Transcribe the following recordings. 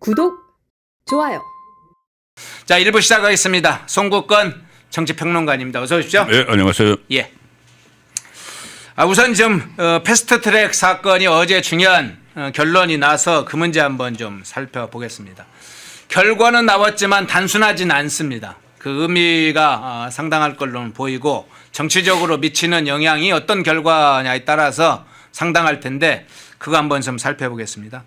구독, 좋아요. 자, 1부 시작하겠습니다. 송국건 정치평론가입니다. 어서 오십시오. 네, 안녕하세요. 예. 우선 좀 패스트트랙 사건이 어제 중요한 결론이 나서 그 문제 한번 좀 살펴보겠습니다. 결과는 나왔지만 단순하진 않습니다. 그 의미가 상당할 걸로 보이고 정치적으로 미치는 영향이 어떤 결과냐에 따라서 상당할 텐데 그거 한번 좀 살펴보겠습니다.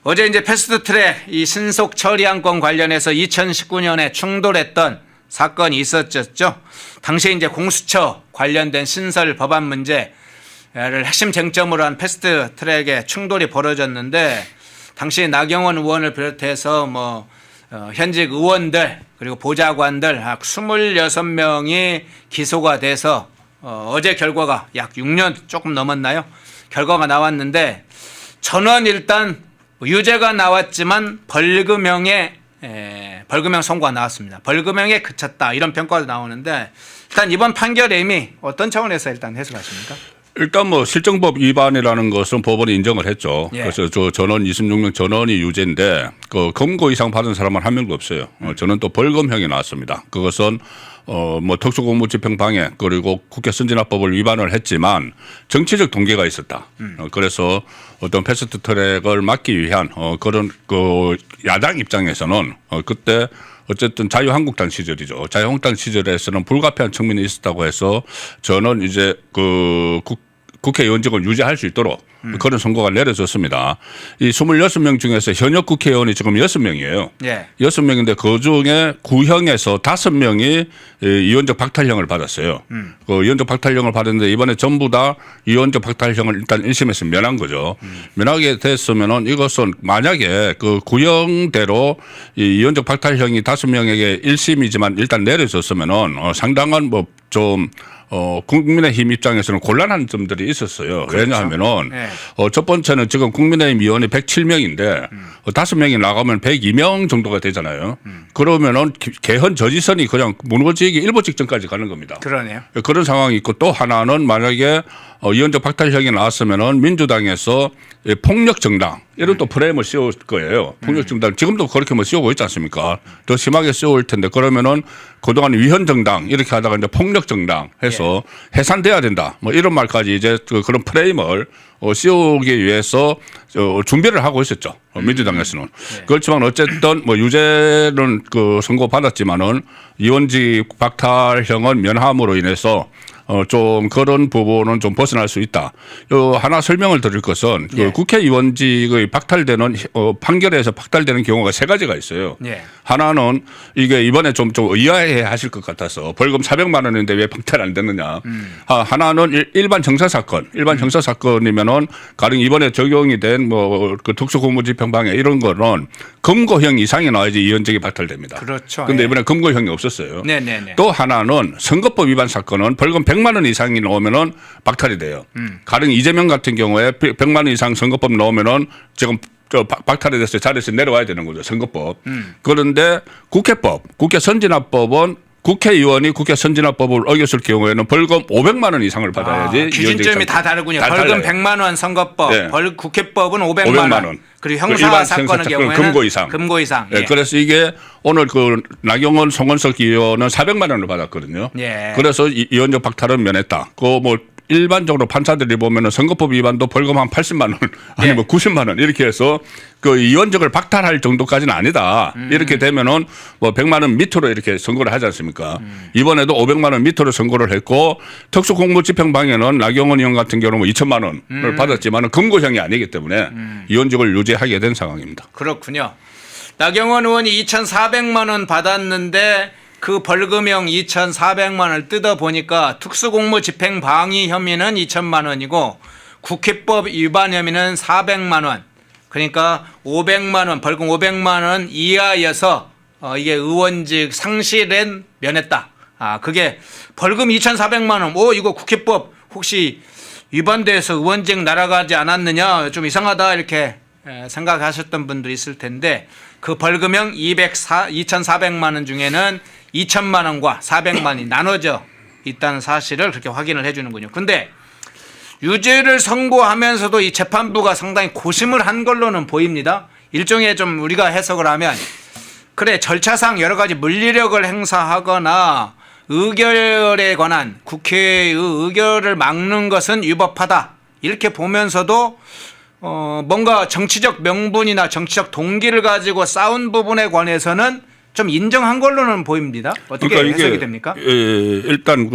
어제 이제 패스트트랙 이 신속 처리안건 관련해서 2019년에 충돌했던 사건이 있었죠. 당시에 이제 공수처 관련된 신설 법안 문제를 핵심 쟁점으로 한 패스트트랙의 충돌이 벌어졌는데 당시 나경원 의원을 비롯해서 현직 의원들 그리고 보좌관들 26명이 기소가 돼서 어제 결과가 약 6년 조금 넘었나요? 결과가 나왔는데 전원 일단 유죄가 나왔지만 벌금형 선고가 나왔습니다. 벌금형에 그쳤다 이런 평가도 나오는데 일단 이번 판결의 의미 어떤 차원에서 일단 해석하십니까? 일단 실정법 위반이라는 것은 법원이 인정을 했죠. 예. 그래서 저 전원 26명 전원이 유죄인데 그 검거 이상 받은 사람은 한 명도 없어요. 저는 또 벌금형이 나왔습니다. 그것은 특수공무집행방해 그리고 국회 선진화법을 위반을 했지만 정치적 동기가 있었다. 그래서 어떤 패스트트랙을 막기 위한 그런 그 야당 입장에서는 그때 어쨌든 자유한국당 시절이죠. 자유한국당 시절에서는 불가피한 측면이 있었다고 해서 저는 이제 그 국회의원직을 유지할 수 있도록 그런 선고가 내려졌습니다. 이 26명 중에서 현역 국회의원이 지금 6명이에요. 예. 6명인데 그중에 구형에서 5명이 위원적 박탈형을 받았어요. 그 위원적 박탈형을 받았는데 이번에 전부 다 위원적 박탈형을 일단 1심에서 면한 거죠. 면하게 됐으면은 이것은 만약에 그 구형대로 이 위원적 박탈형이 5명에게 1심이지만 일단 내려졌으면은 상당한 국민의힘 입장에서는 곤란한 점들이 있었어요. 그렇죠. 왜냐하면은 네. 첫 번째는 지금 국민의힘 의원이 107명인데 5명이 나가면 102명 정도가 되잖아요. 그러면은 개헌 저지선이 그냥 무너지기 일보 직전까지 가는 겁니다. 그러네요. 그런 상황이 있고 또 하나는 만약에 위원적 박탈형이 나왔으면은 민주당에서 폭력 정당 이런 또 프레임을 씌울 거예요. 폭력 정당 지금도 그렇게 씌우고 있지 않습니까? 더 심하게 씌울 텐데 그러면은 그동안 위헌 정당 이렇게 하다가 이제 폭력 정당 해서 해산돼야 된다. 이런 말까지 이제 그런 프레임을 씌우기 위해서 준비를 하고 있었죠. 민주당에서는. 그렇지만 어쨌든 유죄는 선고 받았지만은 위원직 박탈형은 면함으로 인해서 좀 그런 부분은 좀 벗어날 수 있다. 하나 설명을 드릴 것은 예. 국회의원직의 박탈되는 판결에서 박탈되는 경우가 3가지가 있어요. 예. 하나는 이게 이번에 좀 의아해 하실 것 같아서 벌금 400만 원인데 왜 박탈 안 됐느냐. 하나는 일반 형사사건. 일반 형사사건이면은 가령 이번에 적용이 된 그 특수공무집행방해 이런 거는 검거형 이상이 나와야지 위원직이 박탈됩니다. 그렇죠. 근데 예. 이번에 검거형이 없었어요. 네네네. 또 하나는 선거법 위반 사건은 벌금 100만 원 이상이 나오면은 박탈이 돼요. 가령 이재명 같은 경우에 100만 원 이상 선거법 나오면은 지금 박탈이 돼서 자리에서 내려와야 되는 거죠. 선거법. 그런데 국회법, 국회 선진화법은 국회의원이 국회 선진화법을 어겼을 경우에는 벌금 500만 원 이상을 받아야지. 기준점이 다 다르군요. 다 벌금 달라요. 100만 원 선거법, 네. 국회법은 500만 원. 그리고 형사 사건의 경우에는 금고 이상. 금고 이상. 예. 그래서 이게 오늘 나경원, 송원석 의원은 400만 원을 받았거든요. 예. 그래서 위원적 박탈은 면했다. 일반적으로 판사들이 보면은 선거법 위반도 벌금 한 80만 원 아니면 90만 원 이렇게 해서 그 위원적을 박탈할 정도까지는 아니다. 이렇게 되면은 100만 원 밑으로 이렇게 선고를 하지 않습니까? 이번에도 500만 원 밑으로 선고를 했고 특수공무집행방해는 나경원 의원 같은 경우는 2천만 원을 받았지만은 금고형이 아니기 때문에 위원적을 유지하게 된 상황입니다. 그렇군요. 나경원 의원이 2,400만 원 받았는데 그 벌금형 2,400만 원을 뜯어보니까 특수공무집행방해 혐의는 2천만 원이고 국회법 위반 혐의는 400만 원. 그러니까 500만 원, 벌금 500만 원 이하여서 이게 의원직 상실은 면했다. 그게 벌금 2,400만 원. 이거 국회법 혹시 위반돼서 의원직 날아가지 않았느냐 좀 이상하다 이렇게 생각하셨던 분도 있을 텐데 그 벌금형 2,400만 원 중에는 2천만 원과 400만 원이 나눠져 있다는 사실을 그렇게 확인을 해 주는군요. 근데 유죄를 선고하면서도 이 재판부가 상당히 고심을 한 걸로는 보입니다. 일종의 좀 우리가 해석을 하면 그래 절차상 여러 가지 물리력을 행사하거나 의결에 관한 국회의 의결을 막는 것은 위법하다 이렇게 보면서도 뭔가 정치적 명분이나 정치적 동기를 가지고 싸운 부분에 관해서는 좀 인정한 걸로는 보입니다. 어떻게 그러니까 해석이 됩니까? 일단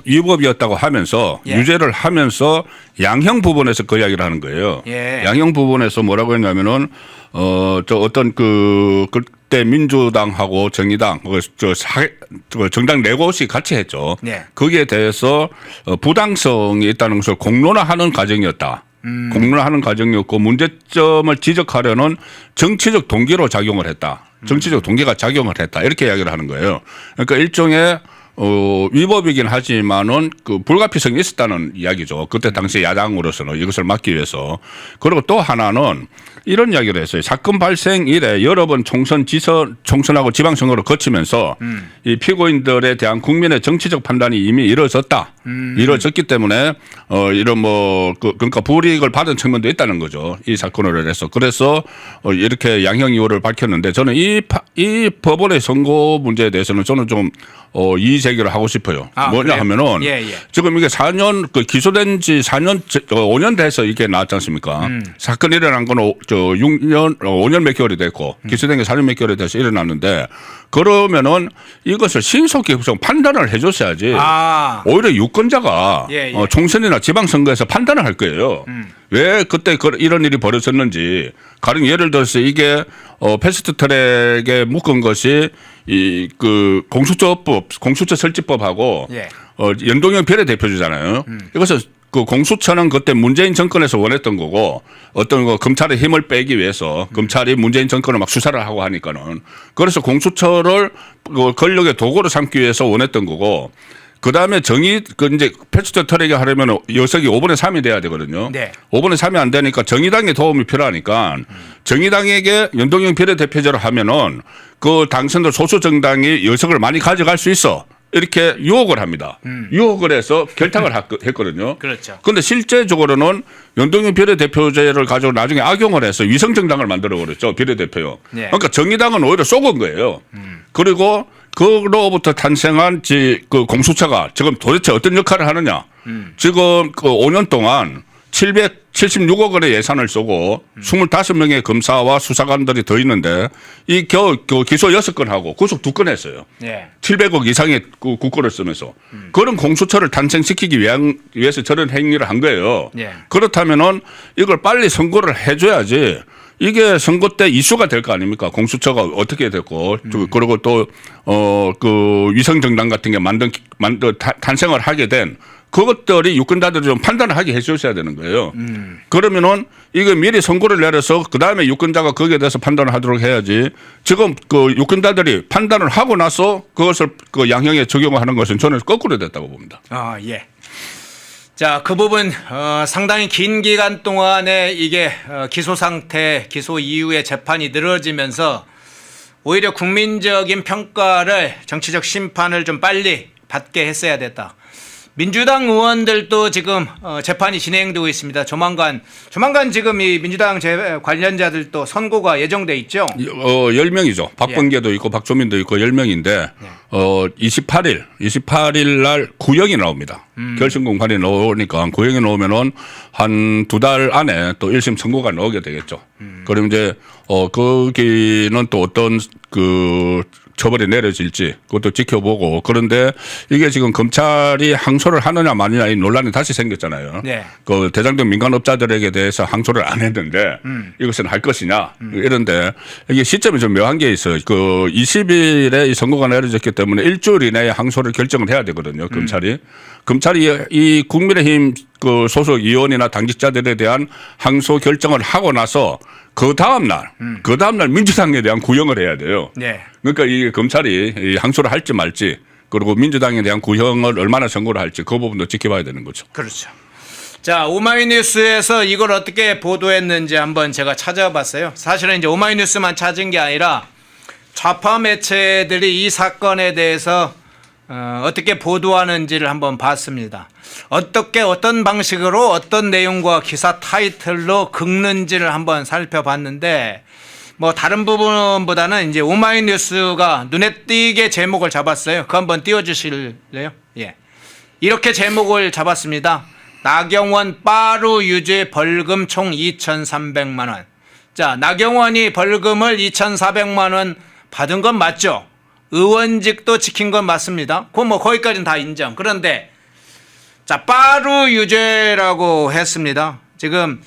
위법이었다고 하면서 예. 유죄를 하면서 양형 부분에서 그 이야기를 하는 거예요. 예. 양형 부분에서 뭐라고 했냐면은 어떤 그때 민주당하고 정의당 정당 네 곳이 같이 했죠. 예. 거기에 대해서 부당성이 있다는 것을 공론화하는 과정이었다. 공론화하는 과정이었고 문제점을 지적하려는 정치적 동기로 작용을 했다. 정치적 동기가 작용을 했다. 이렇게 이야기를 하는 거예요. 그러니까 일종의 위법이긴 하지만은 그 불가피성이 있었다는 이야기죠. 그때 당시 야당으로서는 이것을 막기 위해서. 그리고 또 하나는 이런 이야기를 했어요. 사건 발생 이래 여러 번 총선하고 지방선거를 거치면서 이 피고인들에 대한 국민의 정치적 판단이 이미 이루어졌다. 이루어졌기 때문에 이런 그러니까 불이익을 받은 측면도 있다는 거죠. 이 사건으로 해서. 그래서 이렇게 양형 이유를 밝혔는데 저는 이 법원의 선고 문제에 대해서는 저는 좀 이의 제기를 하고 싶어요. 뭐냐 그래요? 하면은 예. 지금 이게 4년 기소된 지 4년 5년 돼서 이게 나왔지 않습니까? 사건이 일어난 건 5년 몇 개월이 됐고 기소된 게 4년 몇 개월이 돼서 일어났는데 그러면은 이것을 신속히 판단을 해줬어야지. 오히려 유권자가 예. 총선이나 지방선거에서 판단을 할 거예요. 왜 그때 이런 일이 벌어졌는지. 가령 예를 들어서 이게 패스트 트랙에 묶은 것이 공수처 설치법하고 예. 연동형 비례대표제잖아요. 이것은 그 공수처는 그때 문재인 정권에서 원했던 거고 어떤 검찰의 힘을 빼기 위해서 검찰이 문재인 정권을 막 수사를 하고 하니까는 그래서 공수처를 권력의 도구로 삼기 위해서 원했던 거고 그 다음에 이제 패스트 트랙에 하려면 여석이 5분의 3이 돼야 되거든요. 네. 5분의 3이 안 되니까 정의당의 도움이 필요하니까 정의당에게 연동형 비례대표제를 하면은 그 당선들 소수 정당이 여석을 많이 가져갈 수 있어. 이렇게 유혹을 합니다. 유혹을 해서 결탁을 했거든요. 그렇죠. 그런데 실제적으로는 연동형 비례대표제를 가지고 나중에 악용을 해서 위성정당을 만들어버렸죠. 비례대표요. 네. 그러니까 정의당은 오히려 속은 거예요. 그리고 그로부터 탄생한 그 공수처가 지금 도대체 어떤 역할을 하느냐. 지금 그 5년 동안 776억 원의 예산을 쏘고 25명의 검사와 수사관들이 더 있는데 이 겨우 기소 6건하고 구속 2건 했어요. 예. 700억 이상의 국고를 쓰면서 그런 공수처를 탄생시키기 위해서 저런 행위를 한 거예요. 예. 그렇다면은 이걸 빨리 선고를 해줘야지 이게 선거 때 이슈가 될 거 아닙니까? 공수처가 어떻게 됐고 그리고 또 그 위성정당 같은 게 탄생을 하게 된 그것들이 유권자들이 좀 판단을 하게 해주셔야 되는 거예요. 그러면은 이거 미리 선고를 내려서 그 다음에 유권자가 거기에 대해서 판단을 하도록 해야지 지금 그 유권자들이 판단을 하고 나서 그것을 그 양형에 적용하는 것은 저는 거꾸로 됐다고 봅니다. 예. 자, 그 부분 상당히 긴 기간 동안에 이게 기소 상태, 기소 이후에 재판이 늘어지면서 오히려 국민적인 평가를 정치적 심판을 좀 빨리 받게 했어야 됐다. 민주당 의원들도 지금 재판이 진행되고 있습니다. 조만간 지금 이 민주당 관련자들도 선고가 예정돼 있죠. 10명이죠. 박범계도 있고 박조민도 있고 10명인데 28일 날 구형이 나옵니다. 결심 공판이 나오니까 구형이 나오면은 한 2달 안에 또 1심 선고가 나오게 되겠죠. 그럼 이제 거기는 또 어떤 그 처벌이 내려질지 그것도 지켜보고 그런데 이게 지금 검찰이 항소를 하느냐 마느냐 이 논란이 다시 생겼잖아요. 네. 그 대장동 민간업자들에게 대해서 항소를 안 했는데 이것은 할 것이냐 이런데 이게 시점이 좀 묘한 게 있어요. 그 20일에 이 선고가 내려졌기 때문에 일주일 이내에 항소를 결정을 해야 되거든요. 검찰이 이 국민의힘 그 소속 의원이나 당직자들에 대한 항소 결정을 하고 나서 그 다음날 민주당에 대한 구형을 해야 돼요. 네. 그러니까 이 검찰이 이 항소를 할지 말지 그리고 민주당에 대한 구형을 얼마나 선고를 할지 그 부분도 지켜봐야 되는 거죠. 그렇죠. 자, 오마이뉴스에서 이걸 어떻게 보도했는지 한번 제가 찾아봤어요. 사실은 이제 오마이뉴스만 찾은 게 아니라 좌파 매체들이 이 사건에 대해서 어떻게 보도하는지를 한번 봤습니다. 어떻게 어떤 방식으로 어떤 내용과 기사 타이틀로 긁는지를 한번 살펴봤는데 뭐 다른 부분보다는 이제 오마이뉴스가 눈에 띄게 제목을 잡았어요. 그거 한번 띄워주실래요? 예. 이렇게 제목을 잡았습니다. 나경원 빠루 유죄 벌금 총 2,300만 원. 자, 나경원이 벌금을 2,400만 원 받은 건 맞죠? 의원직도 지킨 건 맞습니다. 그건 뭐 거기까지는 다 인정. 그런데 자, 빠루 유죄라고 했습니다. 지금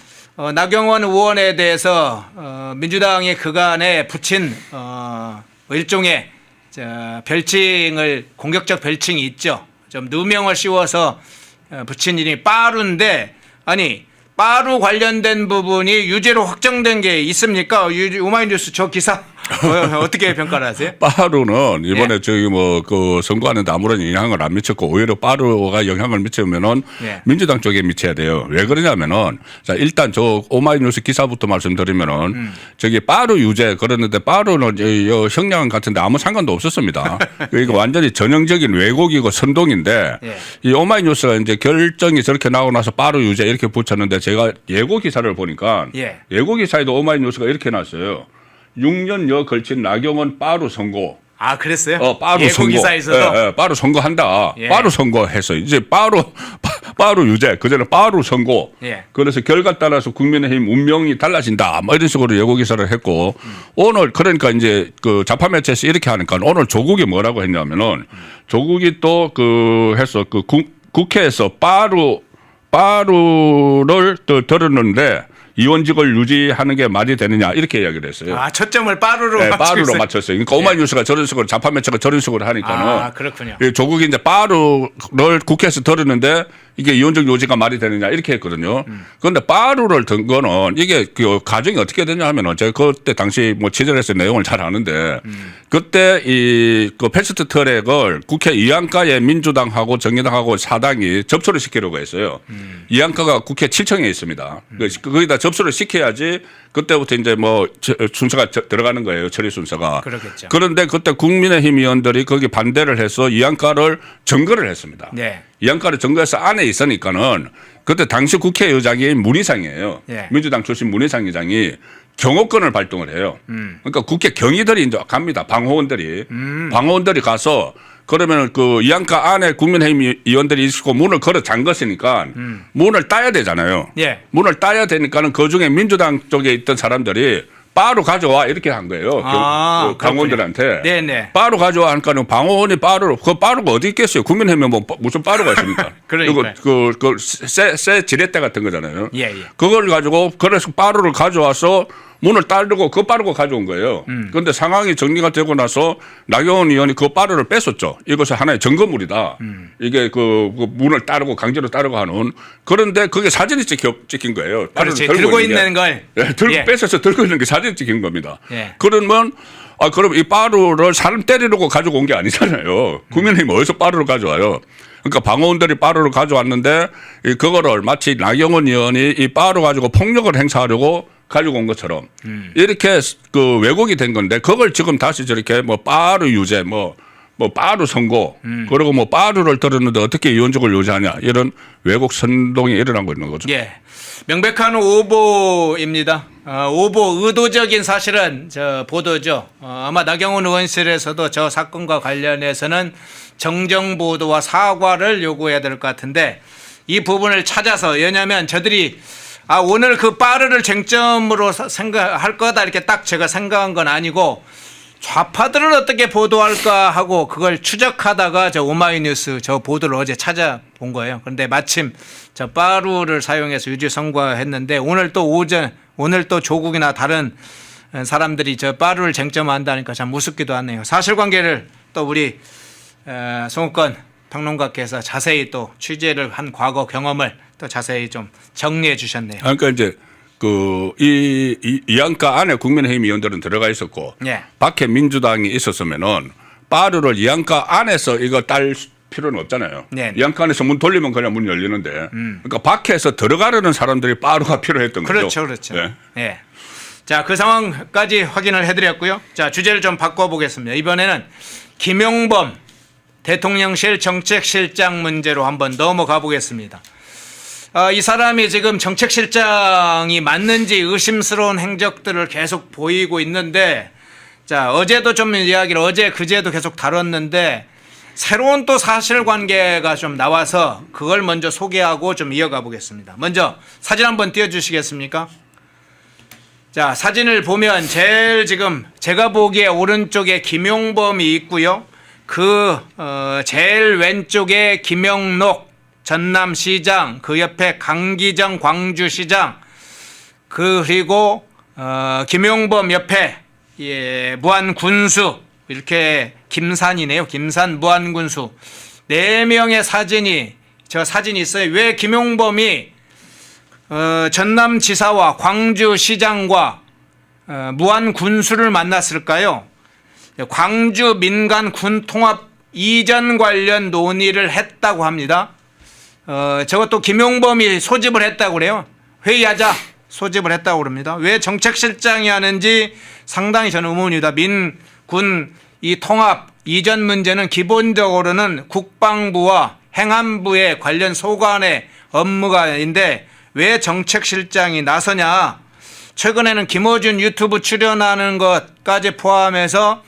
나경원 의원에 대해서 민주당이 그간에 붙인 일종의 별칭을 공격적 별칭이 있죠. 좀 누명을 씌워서 붙인 이름이 빠루인데 아니 빠루 관련된 부분이 유죄로 확정된 게 있습니까? 오마이뉴스 저 기사 어떻게 평가를 하세요? 빠루는 이번에 예. 저기 뭐 그 선거하는데 아무런 영향을 안 미쳤고 오히려 빠루가 영향을 미치면은 예. 민주당 쪽에 미쳐야 돼요. 왜 그러냐면은 자 일단 저 오마이뉴스 기사부터 말씀드리면은 저기 빠루 유죄 그랬는데 빠루는 형량 같은데 아무 상관도 없었습니다. 이거 완전히 전형적인 왜곡이고 선동인데 예. 이 오마이뉴스가 이제 결정이 저렇게 나오고 나서 빠루 유죄 이렇게 붙였는데 제가 예고 기사를 보니까 예. 예고 기사에도 오마이뉴스가 이렇게 났어요. 6년여 걸친 나경원 빠루 선고. 아 그랬어요? 빠루 예고 선고. 기사에서도 예, 빠루 선고한다. 예. 빠루 선고해서 이제 빠루 유죄. 그전에 빠루 선고. 예. 그래서 결과 따라서 국민의힘 운명이 달라진다. 뭐 이런 식으로 예고 기사를 했고 오늘 그러니까 이제 그 좌파 매체에서 이렇게 하니까 오늘 조국이 뭐라고 했냐면은 조국이 또 그 해서 그 국회에서 빠루를 또 들었는데 이원직을 유지하는 게 말이 되느냐 이렇게 이야기를 했어요. 아 초점을 빠루로 네, 맞추고 빠루로 있어요. 맞췄어요. 그러니까 오마이뉴스가 저런 식으로 좌파 매체가 저런 식으로 하니까는 아 그렇군요. 조국이 이제 빠루를 국회에서 들었는데 이게 이원적 요지가 말이 되느냐 이렇게 했거든요. 그런데 빠루를 든 거는 이게 그 과정이 어떻게 되냐 하면은 제가 그때 당시 뭐 취재를 해서 내용을 잘 아는데 그때 이 그 패스트 트랙을 국회 이안가에 민주당하고 정의당하고 사당이 접수를 시키려고 했어요. 이안가가 국회 7층에 있습니다. 거기다 접수를 시켜야지 그때부터 이제 뭐 순서가 들어가는 거예요. 처리 순서가. 그렇겠죠. 그런데 그때 국민의힘 의원들이 거기 반대를 해서 이안가를 점거를 했습니다. 네. 이안가를 점거해서 안에 있으니까는 그때 당시 국회의장이 문희상이에요. 예. 민주당 출신 문희상 의장이 경호권을 발동을 해요. 그러니까 국회 경위들이 이제 갑니다. 방호원들이 가서 그러면 그 이안가 안에 국민의힘 의원들이 있고 문을 걸어 잠갔으니까 문을 따야 되잖아요. 예. 문을 따야 되니까는 그 중에 민주당 쪽에 있던 사람들이 바로 가져와 이렇게 한 거예요. 아, 강원들한테. 네네. 바로 가져와 하니까는 방호원이 빠르로 그 빠르가 어디 있겠어요? 국민의힘에 뭐 무슨 빠르가 있습니까? 그러니까요. 새 지렛대 같은 거잖아요. 예, 예. 그걸 가지고 그래서 빠르를 가져와서 문을 따르고 그 빠르고 가져온 거예요. 그런데 상황이 정리가 되고 나서 나경원 의원이 그 빠르를 뺐었죠. 이것은 하나의 점거물이다. 이게 그 문을 따르고 강제로 따르고 하는. 그런데 그게 사진이 찍힌 거예요. 그렇지. 빠르를 들고 있는 걸. 예, 뺏어서 들고 있는 게 사진 찍힌 겁니다. 예. 그러면 그럼 이 빠루를 사람 때리려고 가지고 온 게 아니잖아요. 국민의힘 어디서 빠루를 가져와요? 그러니까 방어원들이 빠루를 가져왔는데 그거를 마치 나경원 의원이 이 빠루 가지고 폭력을 행사하려고 가지고 온 것처럼 이렇게 그 왜곡이 된 건데 그걸 지금 다시 저렇게 뭐 빠루 유죄 뭐 빠루 선고 그리고 뭐 빠루를 들었는데 어떻게 이원적을 유죄하냐 이런 왜곡 선동이 일어나고 있는 거죠. 예. 명백한 오보입니다. 오보 의도적인 사실은 저 보도죠. 아마 나경원 의원실에서도 저 사건과 관련해서는 정정 보도와 사과를 요구해야 될 것 같은데 이 부분을 찾아서 왜냐하면 저들이 오늘 그 빠르를 쟁점으로 생각할 거다 이렇게 딱 제가 생각한 건 아니고 좌파들은 어떻게 보도할까 하고 그걸 추적하다가 저 오마이뉴스 저 보도를 어제 찾아본 거예요. 그런데 마침 저 빠루를 사용해서 유죄 선고했는데 오늘 또 조국이나 다른 사람들이 저 빠루를 쟁점한다니까 참 우습기도 하네요. 사실관계를 또 우리 송욱건 평론가께서 자세히 또 취재를 한 과거 경험을 또 자세히 좀 정리해 주셨네요. 그러니까 이제 이안가 안에 국민의힘 의원들은 들어가 있었고 예. 밖에 민주당이 있었으면은 빠르를 이안가 안에서 이거 딸 필요는 없잖아요. 네. 이안가 안에서 문 돌리면 그냥 문 열리는데 그러니까 밖에서 들어가려는 사람들이 빠르가 필요했던 거죠. 그렇죠. 네. 예. 자, 그 상황까지 확인을 해드렸고요. 자, 주제를 좀 바꿔보겠습니다. 이번에는 김용범 대통령실 정책실장 문제로 한번 넘어가 보겠습니다. 이 사람이 지금 정책실장이 맞는지 의심스러운 행적들을 계속 보이고 있는데, 자, 어제도 좀 이야기를 어제 그제도 계속 다뤘는데 새로운 또 사실관계가 좀 나와서 그걸 먼저 소개하고 좀 이어가 보겠습니다. 먼저 사진 한번 띄워주시겠습니까? 자, 사진을 보면 제일 지금 제가 보기에 오른쪽에 김용범이 있고요. 제일 왼쪽에 김영록 전남시장, 그 옆에 강기정 광주시장, 그리고 김용범 옆에 무안군수, 이렇게 김산이네요. 김산 무안군수 4명의 사진이 있어요. 왜 김용범이 전남지사와 광주시장과 무안군수를 만났을까요? 광주 민간 군 통합 이전 관련 논의를 했다고 합니다. 저것도 김용범이 소집을 했다고 그래요. 회의하자 소집을 했다고 그럽니다. 왜 정책실장이 하는지 상당히 저는 의문입니다. 민군 이 통합 이전 문제는 기본적으로는 국방부와 행안부의 관련 소관의 업무가인데 왜 정책실장이 나서냐. 최근에는 김어준 유튜브 출연하는 것까지 포함해서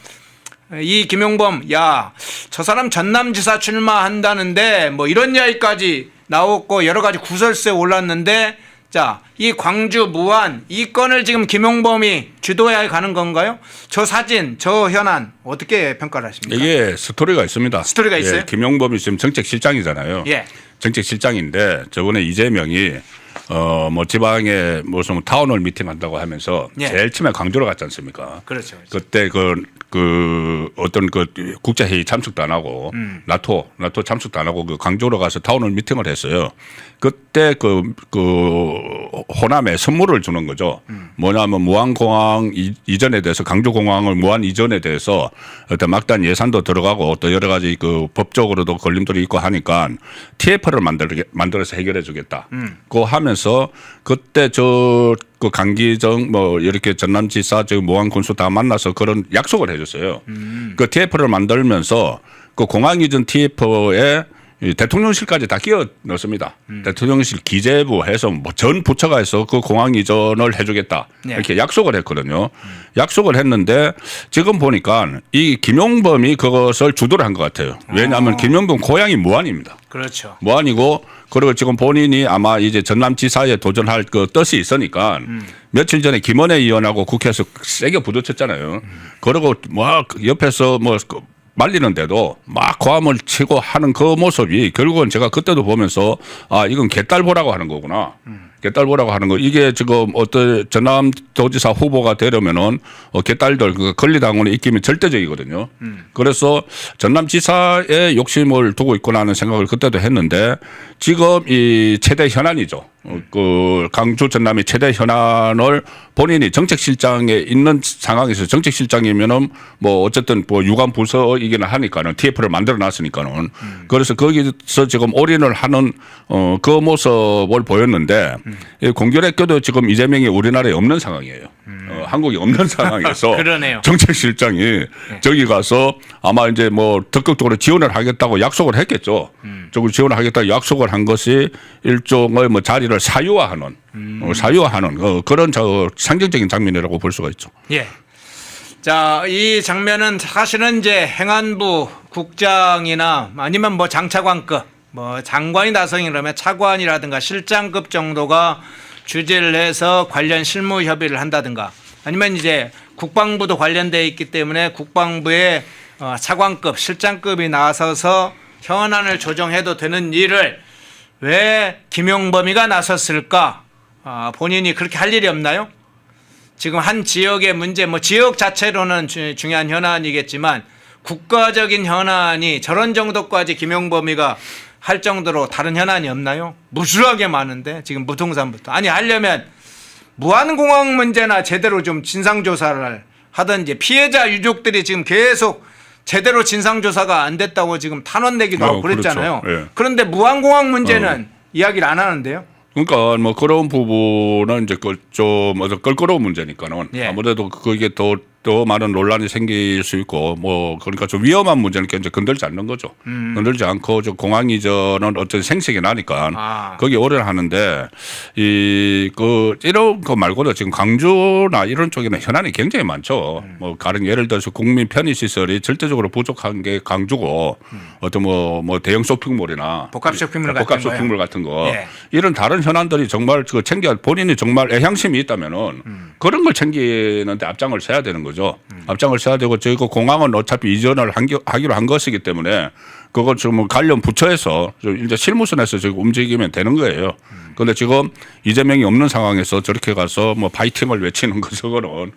이 김용범, 야, 저 사람 전남지사 출마한다는데 뭐 이런 이야기까지 나왔고 여러 가지 구설수에 올랐는데, 자, 이 광주 무안 이 건을 지금 김용범이 주도해야 가는 건가요? 저 사진, 저 현안 어떻게 평가를 하십니까? 이게 스토리가 있습니다. 스토리가 있어요? 김용범이 지금 정책실장이잖아요. 예. 정책실장인데 저번에 이재명이 뭐 지방에 무슨 타운홀 미팅 한다고 하면서 예. 제일 처음에 광주로 갔지 않습니까? 그렇죠. 그때 어떤 국제회의 참석도 안 하고 나토 참석도 안 하고 그 광주로 가서 타운홀 미팅을 했어요. 그때 호남에 선물을 주는 거죠. 뭐냐면 무안공항 이전에 대해서 광주공항을 무안 이전에 대해서 어떤 막단 예산도 들어가고 또 여러 가지 법적으로도 걸림돌이 있고 하니까 TF를 만들어서 해결해 주겠다. 그거 하면서 그때 그 강기정 뭐 이렇게 전남지사 무안군수 다 만나서 그런 약속을 해줬어요. 그 TF를 만들면서 그 공항 이전 TF에 대통령실까지 다 끼워 넣습니다. 대통령실 기재부 해서 뭐 전 부처가 해서 그 공항 이전을 해주겠다. 네. 이렇게 약속을 했거든요. 약속을 했는데 지금 보니까 이 김용범이 그것을 주도를 한 것 같아요. 왜냐하면 김용범 고향이 무안입니다. 그렇죠. 무안이고 그리고 지금 본인이 아마 이제 전남지사에 도전할 그 뜻이 있으니까 며칠 전에 김원혜 의원하고 국회에서 세게 부딪혔잖아요. 그리고 뭐 옆에서 뭐 말리는데도 막 고함을 치고 하는 그 모습이 결국은 제가 그때도 보면서 아, 이건 개딸보라고 하는 거구나. 개딸보라고 하는 거. 이게 지금 어떤 전남도지사 후보가 되려면은 개딸들 그 권리당원의 입김이 절대적이거든요. 그래서 전남지사에 욕심을 두고 있구나 하는 생각을 그때도 했는데 지금 이 최대 현안이죠. 그 강주 전남의 최대 현안을 본인이 정책실장에 있는 상황에서 정책실장이면은 뭐 어쨌든 뭐 유관 부서이기는 하니까는 TF를 만들어 놨으니까는 그래서 거기서 지금 올인을 하는 그 모습을 보였는데 공교롭게도 지금 이재명이 우리나라에 없는 상황이에요. 한국이 없는 상황에서 그러네요. 정책실장이 저기 가서 아마 이제 뭐 적극적으로 지원을 하겠다고 약속을 했겠죠. 적극 지원을 하겠다고 약속을 한 것이 일종의 뭐 자리를 사유화하는 그런 상징적인 장면이라고 볼 수가 있죠. 예. 자, 이 장면은 사실은 이제 행안부 국장이나 아니면 뭐 장차관급, 뭐 장관이 나서긴 그러면 차관이라든가 실장급 정도가 주재를 해서 관련 실무 협의를 한다든가 아니면 이제 국방부도 관련돼 있기 때문에 국방부의 차관급, 실장급이 나서서 현안을 조정해도 되는 일을 왜 김용범이가 나섰을까? 본인이 그렇게 할 일이 없나요? 지금 한 지역의 문제, 뭐 지역 자체로는 중요한 현안이겠지만 국가적인 현안이 저런 정도까지 김용범이가 할 정도로 다른 현안이 없나요? 무수하게 많은데 지금 부동산부터. 아니 하려면 무안공항 문제나 제대로 좀 진상조사를 하든지 피해자 유족들이 지금 계속 제대로 진상조사가 안 됐다고 지금 탄원 내기도 하고 그랬잖아요. 그렇죠. 예. 그런데 무안공항 문제는 이야기를 안 하는데요. 그러니까 뭐 그런 부분은 이제 좀 껄끄러운 문제니까는 예. 아무래도 그게 더 또 많은 논란이 생길 수 있고 뭐 그러니까 좀 위험한 문제는 이제 건들지 않는 거죠. 건들지 않고 저 공항 이전은 어떤 생색이 나니까 거기 오래 하는데 이런 거 말고도 지금 광주나 이런 쪽에는 현안이 굉장히 많죠. 뭐 가령 예를 들어서 국민 편의 시설이 절대적으로 부족한 게 광주고 어떤 뭐 대형 쇼핑몰이나 복합 쇼핑몰 같은 거 이런 다른 현안들이 정말 그 챙겨 본인이 정말 애향심이 있다면은 그런 걸 챙기는데 앞장을 서야 되는 거죠. 앞장을 서야 되고 저희 그 공항은 어차피 이전을 하기로 한 것이기 때문에 그거 지금 관련 부처에서 이제 실무선에서 지금 움직이면 되는 거예요. 그런데 지금 이재명이 없는 상황에서 저렇게 가서 뭐 파이팅을 외치는 것은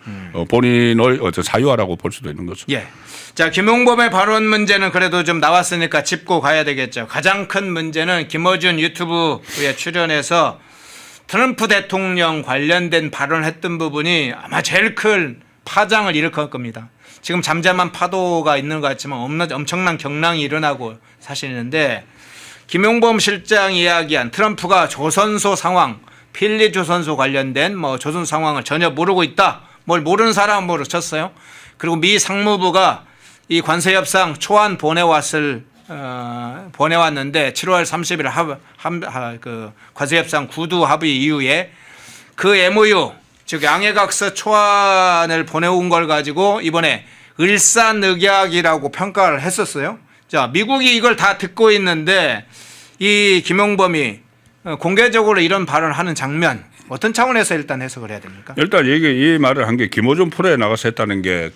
본인의 어떤 사유화라고 볼 수도 있는 거죠. 예. 자, 김용범의 발언 문제는 그래도 좀 나왔으니까 짚고 가야 되겠죠. 가장 큰 문제는 김어준 유튜브에 출연해서 트럼프 대통령 관련된 발언을 했던 부분이 아마 제일 큰 파장을 일으킬 겁니다. 지금 잠잠한 파도가 있는 것 같지만 엄청난 경랑이 일어나고 사실인데 김용범 실장 이야기한 트럼프가 조선소 상황, 필리 조선소 관련된 뭐 조선 상황을 전혀 모르고 있다. 뭘 모르는 사람은 뭐로 쳤어요. 그리고 미 상무부가 이 관세 협상 초안 보내왔는데 7월 30일 그 관세 협상 구두 합의 이후에 그 MOU 즉 양해각서 초안을 보내온 걸 가지고 이번에 을사늑약이라고 평가를 했었어요. 자, 미국이 이걸 다 듣고 있는데 이 김용범이 공개적으로 이런 발언을 하는 장면 어떤 차원에서 일단 해석을 해야 됩니까? 일단 이 말을 한 게 김어준 프로에 나가서 했다는 게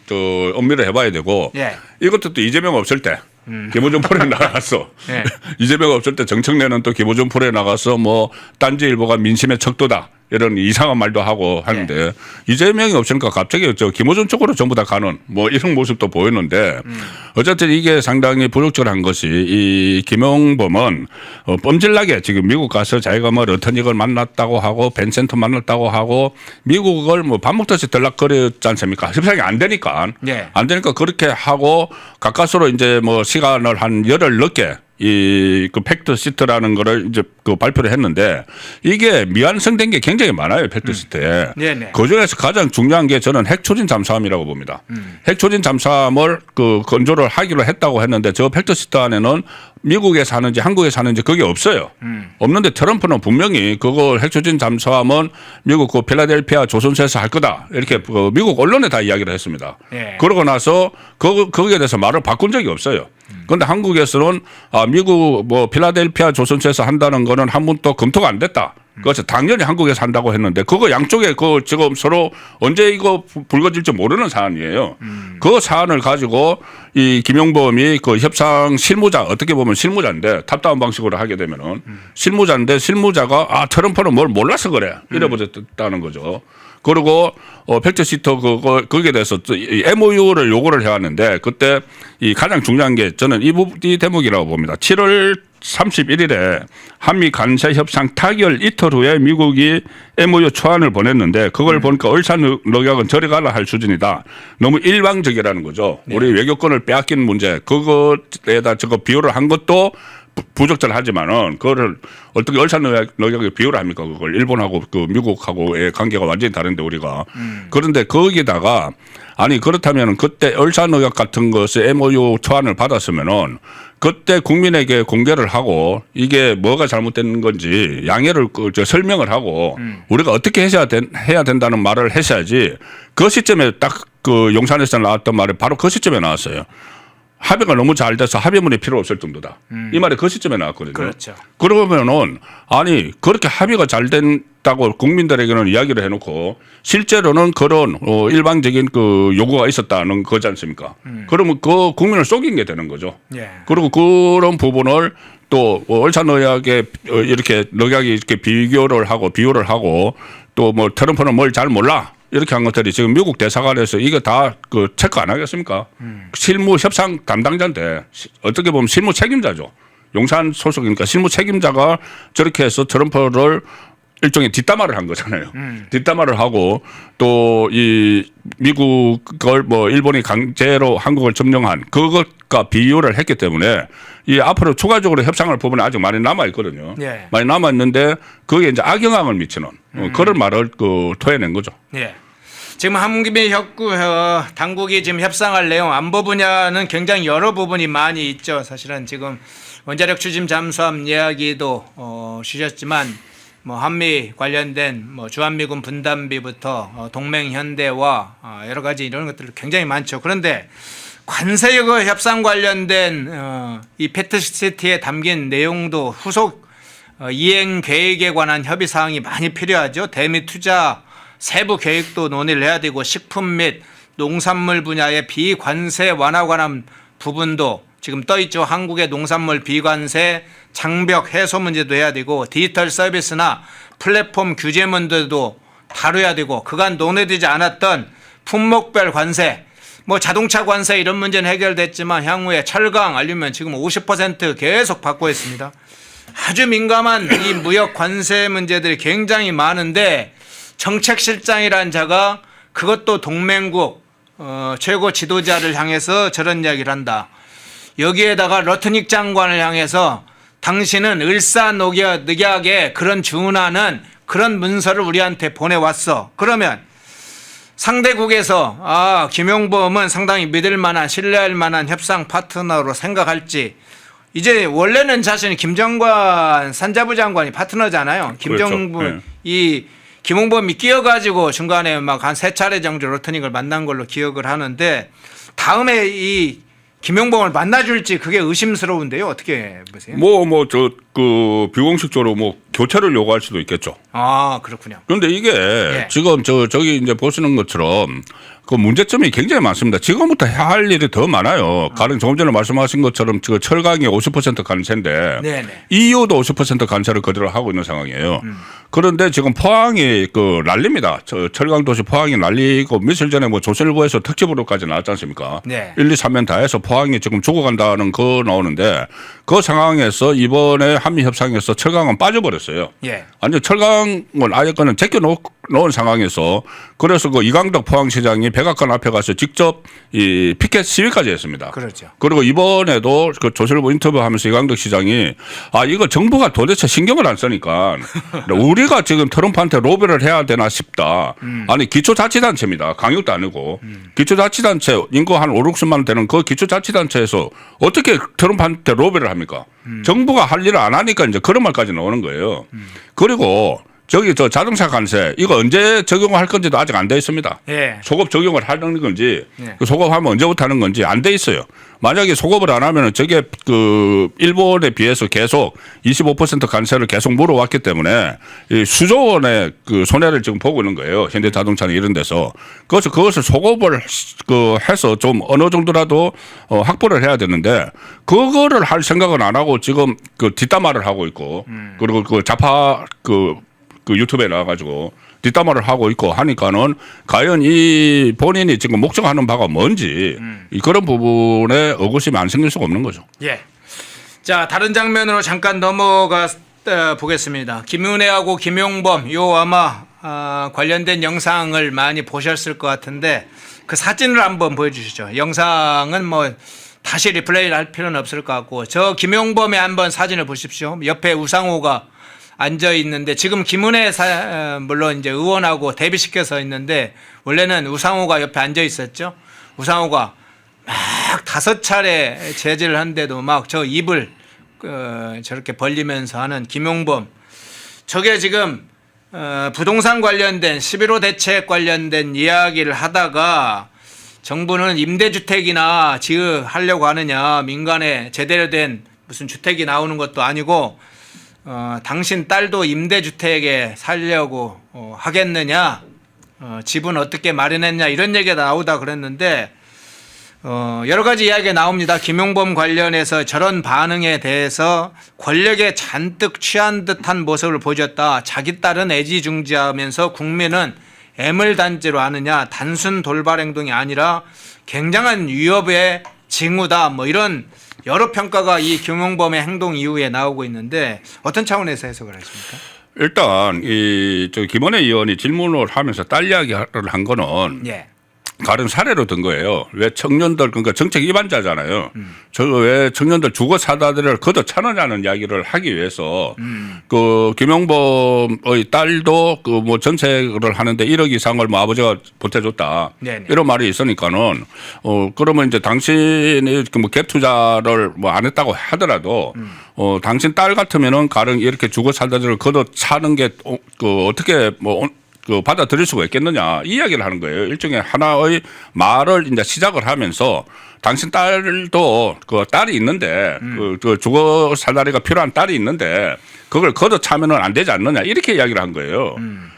또 엄밀히 해봐야 되고 이것도 또 이재명 없을 때 김어준 프로에 나가서 이재명 없을 때 정청래는 또 김어준 프로에 나가서 뭐 딴지일보가 민심의 척도다 이런 이상한 말도 하고 하는데 이재명이 없으니까 갑자기 저 김어준 쪽으로 전부 다 가는 뭐 이런 모습도 보였는데 어쨌든 이게 상당히 부적절한 것이 이 김용범은 뻔질나게 지금 미국 가서 자기가 뭐 러터닉을 만났다고 하고 벤센터 만났다고 하고 미국을 뭐 밥 먹듯이 들락거렸지 않습니까? 협상이 안 되니까 안 되니까 그렇게 하고 가까스로 이제 뭐 시간을 한 열흘 넘게 그 팩트 시트라는 거를 이제 그 발표를 했는데 이게 미완성된 게 굉장히 많아요. 팩트 시트에. 그 중에서 가장 중요한 게 저는 핵추진 잠수함이라고 봅니다. 핵추진 잠수함을 그 건조를 하기로 했다고 했는데 저 팩트 시트 안에는 미국에 사는지 한국에 사는지 그게 없어요. 없는데 트럼프는 분명히 그걸 핵추진 잠수함은 미국 그 필라델피아 조선소에서 할 거다. 이렇게 그 미국 언론에 다 이야기를 했습니다. 그러고 나서 거기에 대해서 말을 바꾼 적이 없어요. 그런데 한국에서는 미국 뭐 필라델피아 조선소에서 한다는 거는 한 번도 검토가 안 됐다. 그래서 당연히 한국에서 한다고 했는데 그거 양쪽에 그 지금 서로 언제 이거 불거질지 모르는 사안이에요. 그 사안을 가지고 이 김용범이 그 협상 실무자 어떻게 보면 실무자인데 탑다운 방식으로 하게 되면은 실무자인데 실무자가 트럼프는 뭘 몰라서 그래 이래버렸다는 거죠. 그리고 팩트 시트 거기에 대해서 이 MOU를 요구를 해왔는데 그때 이 가장 중요한 게 저는 이 대목이라고 봅니다. 7월 31일에 한미 관세 협상 타결 이틀 후에 미국이 MOU 초안을 보냈는데 그걸 보니까 을사늑약은 저리 가라 할 수준이다. 너무 일방적이라는 거죠. 우리 외교권을 빼앗긴 문제 그것에다 저거 비유를 한 것도 부적절하지만은 그거를 어떻게 을사늑약에 비유를 합니까? 그걸 일본하고 그 미국하고의 관계가 완전히 다른데 우리가 그런데 거기다가 아니 그렇다면은 그때 을사늑약 같은 것에 MOU 초안을 받았으면은 그때 국민에게 공개를 하고 이게 뭐가 잘못된 건지 양해를 설명을 하고 우리가 어떻게 해야 된다는 말을 했어야지 그 시점에 딱 그 용산에서 나왔던 말이 바로 그 시점에 나왔어요. 합의가 너무 잘 돼서 합의문이 필요 없을 정도다. 이 말이 그 시점에 나왔거든요. 그렇죠. 그러면은 아니 그렇게 합의가 잘 된다고 국민들에게는 이야기를 해놓고 실제로는 그런 일방적인 그 요구가 있었다는 거지 않습니까? 그러면 그 국민을 속인 게 되는 거죠. 그리고 그런 부분을 또 을사늑약에 이렇게 늑약이 이렇게 비교를 하고 비유를 하고 또 뭐 트럼프는 뭘 잘 몰라. 이렇게 한 것들이 지금 미국 대사관에서 이거 다 그 체크 안 하겠습니까? 실무 협상 담당자인데 어떻게 보면 실무 책임자죠. 용산 소속이니까 실무 책임자가 저렇게 해서 트럼프를 일종의 뒷담화를 한 거잖아요. 뒷담화를 하고 또 이 미국을 뭐 일본이 강제로 한국을 점령한 그것과 비교를 했기 때문에 이 앞으로 추가적으로 협상을 부분이 아직 많이 남아 있거든요. 많이 남아 있는데 그게 이제 악영향을 미치는 그런 말을 그 토해낸 거죠. 지금 한국미 당국이 지금 협상할 내용 안보 분야는 굉장히 여러 부분이 많이 있죠. 사실은 지금 원자력 추진 잠수함 이야기도 주셨지만 뭐 한미 관련된 뭐 주한미군 분담비부터 동맹 현대와 여러 가지 이런 것들 굉장히 많죠. 그런데 관세 협상 관련된 이 패트시티에 담긴 내용도 후속 이행 계획에 관한 협의 사항이 많이 필요하죠. 대미 투자 세부 계획도 논의를 해야 되고 식품 및 농산물 분야의 비관세 완화 관한 부분도 지금 떠 있죠. 한국의 농산물 비관세 장벽 해소 문제도 해야 되고 디지털 서비스나 플랫폼 규제 문제도 다뤄야 되고 그간 논의되지 않았던 품목별 관세 뭐 자동차 관세 이런 문제는 해결됐지만 향후에 철강, 알루미늄 지금 50% 계속 받고 있습니다. 아주 민감한 이 무역 관세 문제들이 굉장히 많은데 정책실장이라는 자가 그것도 동맹국 최고 지도자를 향해서 저런 이야기를 한다. 여기에다가 러트닉 장관을 향해서 당신은 을사늑약에 그런 준하는 그런 문서를 우리한테 보내왔어. 그러면 상대국에서 김용범은 상당히 믿을 만한 신뢰할 만한 협상 파트너로 생각할지 이제 원래는 자신이 김정관 산자부 장관이 파트너잖아요. 김정부 그렇죠. 네. 이 김용범이 끼어가지고 중간에 막 한 3차례 정도 러트닉을 만난 걸로 기억을 하는데 다음에 이 김용범을 만나줄지 그게 의심스러운데요. 어떻게 보세요? 그 비공식적으로 뭐 교체를 요구할 수도 있겠죠. 아, 그렇군요. 그런데 이게 지금 저기 이제 보시는 것처럼 그 문제점이 굉장히 많습니다. 지금부터 해야 할 일이 더 많아요. 가령 조금 전에 말씀하신 것처럼 그 철강이 50% 관세인데 네네. EU도 50% 관세를 그대로 하고 있는 상황이에요. 그런데 지금 포항이 그 난립니다. 철강 도시 포항이 난리고 며칠 전에 뭐 조선일보에서 특집으로까지 나왔지 않습니까? 네. 1, 2, 3면 다 해서 포항이 지금 죽어간다는 거 나오는데 그 상황에서 이번에 한미 협상에서 철강은 빠져버렸어요. 예. 완전 철강을 아예 그냥 제껴 놓은 상황에서 그래서 그 이강덕 포항시장이 백악관 앞에 가서 직접 이 피켓 시위까지 했습니다. 그렇죠. 그리고 이번에도 그 조선일보 인터뷰하면서 이강덕 시장이 이거 정부가 도대체 신경을 안 쓰니까 우리가 지금 트럼프한테 로비를 해야 되나 싶다. 아니 기초자치단체입니다. 강력도 아니고 기초자치단체 인구 한 5, 60만 되는 그 기초자치단체에서 어떻게 트럼프한테 로비를 합니까? 정부가 할 일을 안 하니까 이제 그런 말까지 나오는 거예요. 그리고 저기 저 자동차 관세 이거 언제 적용할 건지도 아직 안 돼 있습니다. 예. 소급 적용을 하는 건지 예. 그 소급하면 언제부터 하는 건지 안 돼 있어요. 만약에 소급을 안 하면은 저게 그 일본에 비해서 계속 25% 관세를 계속 물어왔기 때문에 이 수조 원의 그 손해를 지금 보고 있는 거예요. 현대자동차는 이런 데서. 그래서 그것을 소급을 그 해서 좀 어느 정도라도 확보를 해야 되는데 그거를 할 생각은 안 하고 지금 그 뒷담화를 하고 있고 그리고 그 좌파 그 유튜브에 나와가지고 뒷담화를 하고 있고 하니까는 과연 이 본인이 지금 목적하는 바가 뭔지 그런 부분에 의구심이 안 생길 수가 없는 거죠. 예. 자, 다른 장면으로 잠깐 넘어가 보겠습니다. 김은혜하고 김용범 요 아마 관련된 영상을 많이 보셨을 것 같은데 그 사진을 한번 보여주시죠. 영상은 뭐 다시 리플레이를 할 필요는 없을 것 같고 저 김용범의 한번 사진을 보십시오. 옆에 우상호가 앉아 있는데 지금 김은혜 물론 이제 의원하고 대비시켜서 있는데 원래는 우상호가 옆에 앉아 있었죠. 우상호가 막 5차례 제지를 한데도 막 저 입을 저렇게 벌리면서 하는 김용범 저게 지금 부동산 관련된 11호 대책 관련된 이야기를 하다가 정부는 임대주택이나 지으려고 하느냐 민간에 제대로 된 무슨 주택이 나오는 것도 아니고 당신 딸도 임대주택에 살려고 하겠느냐 집은 어떻게 마련했냐 이런 얘기가 나오다 그랬는데 여러 가지 이야기가 나옵니다. 김용범 관련해서 저런 반응에 대해서 권력에 잔뜩 취한 듯한 모습을 보여줬다. 자기 딸은 애지중지하면서 국민은 애물단지로 아느냐 단순 돌발 행동이 아니라 굉장한 위협의 징후다 뭐 이런 여러 평가가 이 김용범의 행동 이후에 나오고 있는데 어떤 차원에서 해석을 하십니까? 일단 저 김원혜 의원이 질문을 하면서 딸 이야기를 한 거는 예. 다른 사례로 든 거예요. 왜 청년들 그러니까 정책 위반자잖아요. 저 왜 청년들 주거 사다리를 걷어차느냐는 이야기를 하기 위해서 그 김용범의 딸도 그 뭐 전세를 하는데 1억 이상을 뭐 아버지가 보태줬다. 네네. 이런 말이 있으니까는 그러면 이제 당신이 그 뭐 갭 투자를 뭐 안 했다고 하더라도 당신 딸 같으면은 가령 이렇게 주거 사다리를 걷어차는 게 그 어떻게 뭐 그 받아들일 수가 있겠느냐 이 이야기를 하는 거예요. 일종의 하나의 말을 이제 시작을 하면서 당신 딸도 그 딸이 있는데 그 주거 사다리가 필요한 딸이 있는데 그걸 걷어차면은 안 되지 않느냐 이렇게 이야기를 한 거예요.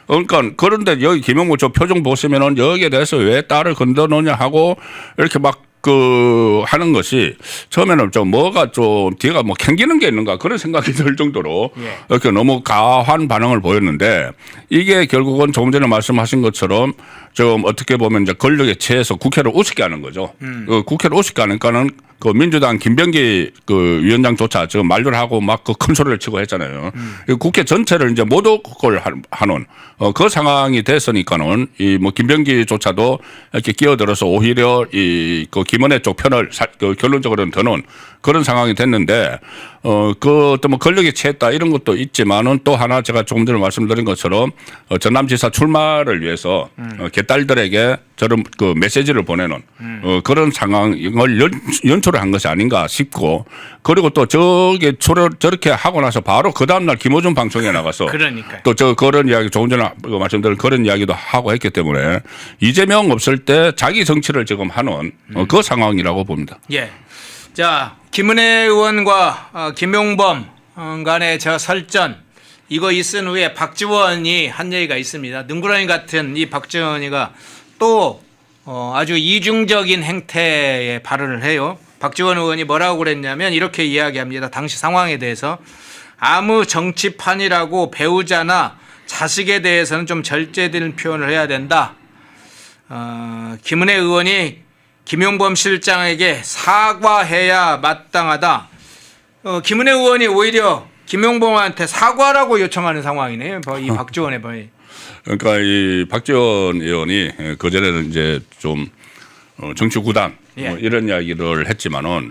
그러니까 그런데 여기 김용무 저 표정 보시면은 여기에 대해서 왜 딸을 건드느냐 하고 이렇게 막 그 하는 것이 처음에는 좀 뭐가 좀 뒤가 뭐 캥기는 게 있는가 그런 생각이 들 정도로 예. 이렇게 너무 가한 반응을 보였는데 이게 결국은 조금 전에 말씀하신 것처럼 좀 어떻게 보면 이제 권력에 취해서 국회를 우습게 하는 거죠. 국회를 우습게 하니까는 그 민주당 김병기 그 위원장조차 지금 만류를 하고 막 그 큰 소리를 치고 했잖아요. 국회 전체를 이제 모독을 하는 그 상황이 됐으니까는 이 뭐 김병기조차도 이렇게 끼어들어서 오히려 이 그 김은혜 쪽 편을 그 결론적으로는 드는 그런 상황이 됐는데 그 어떤 뭐 권력에 취했다 이런 것도 있지만은 또 하나 제가 조금 전에 말씀드린 것처럼 전남지사 출마를 위해서 개딸들에게 저런 그 메시지를 보내는 그런 상황을 연출을 한 것이 아닌가 싶고 그리고 또 저렇게 하고 나서 바로 그 다음날 김어준 방송에 나가서 그러니까요. 또 저 그런 이야기 조금 전에 말씀드린 그런 이야기도 하고 했기 때문에 이재명 없을 때 자기 정치를 지금 하는 그 상황이라고 봅니다. 예. 자, 김은혜 의원과 김용범 간의 저 설전 이거 있은 후에 박지원이 한 얘기가 있습니다. 능구렁이 같은 이 박지원이가 또 아주 이중적인 행태의 발언을 해요. 박지원 의원이 뭐라고 그랬냐면 이렇게 이야기합니다. 당시 상황에 대해서 아무 정치판이라고 배우자나 자식에 대해서는 좀 절제되는 표현을 해야 된다. 김은혜 의원이 김용범 실장에게 사과해야 마땅하다. 김은혜 의원이 오히려 김용범한테 사과라고 요청하는 상황이네요. 이 박지원의 번이. 그러니까 이 박지원 의원이 그전에는 이제 좀 정치 구단 예. 뭐 이런 이야기를 했지만은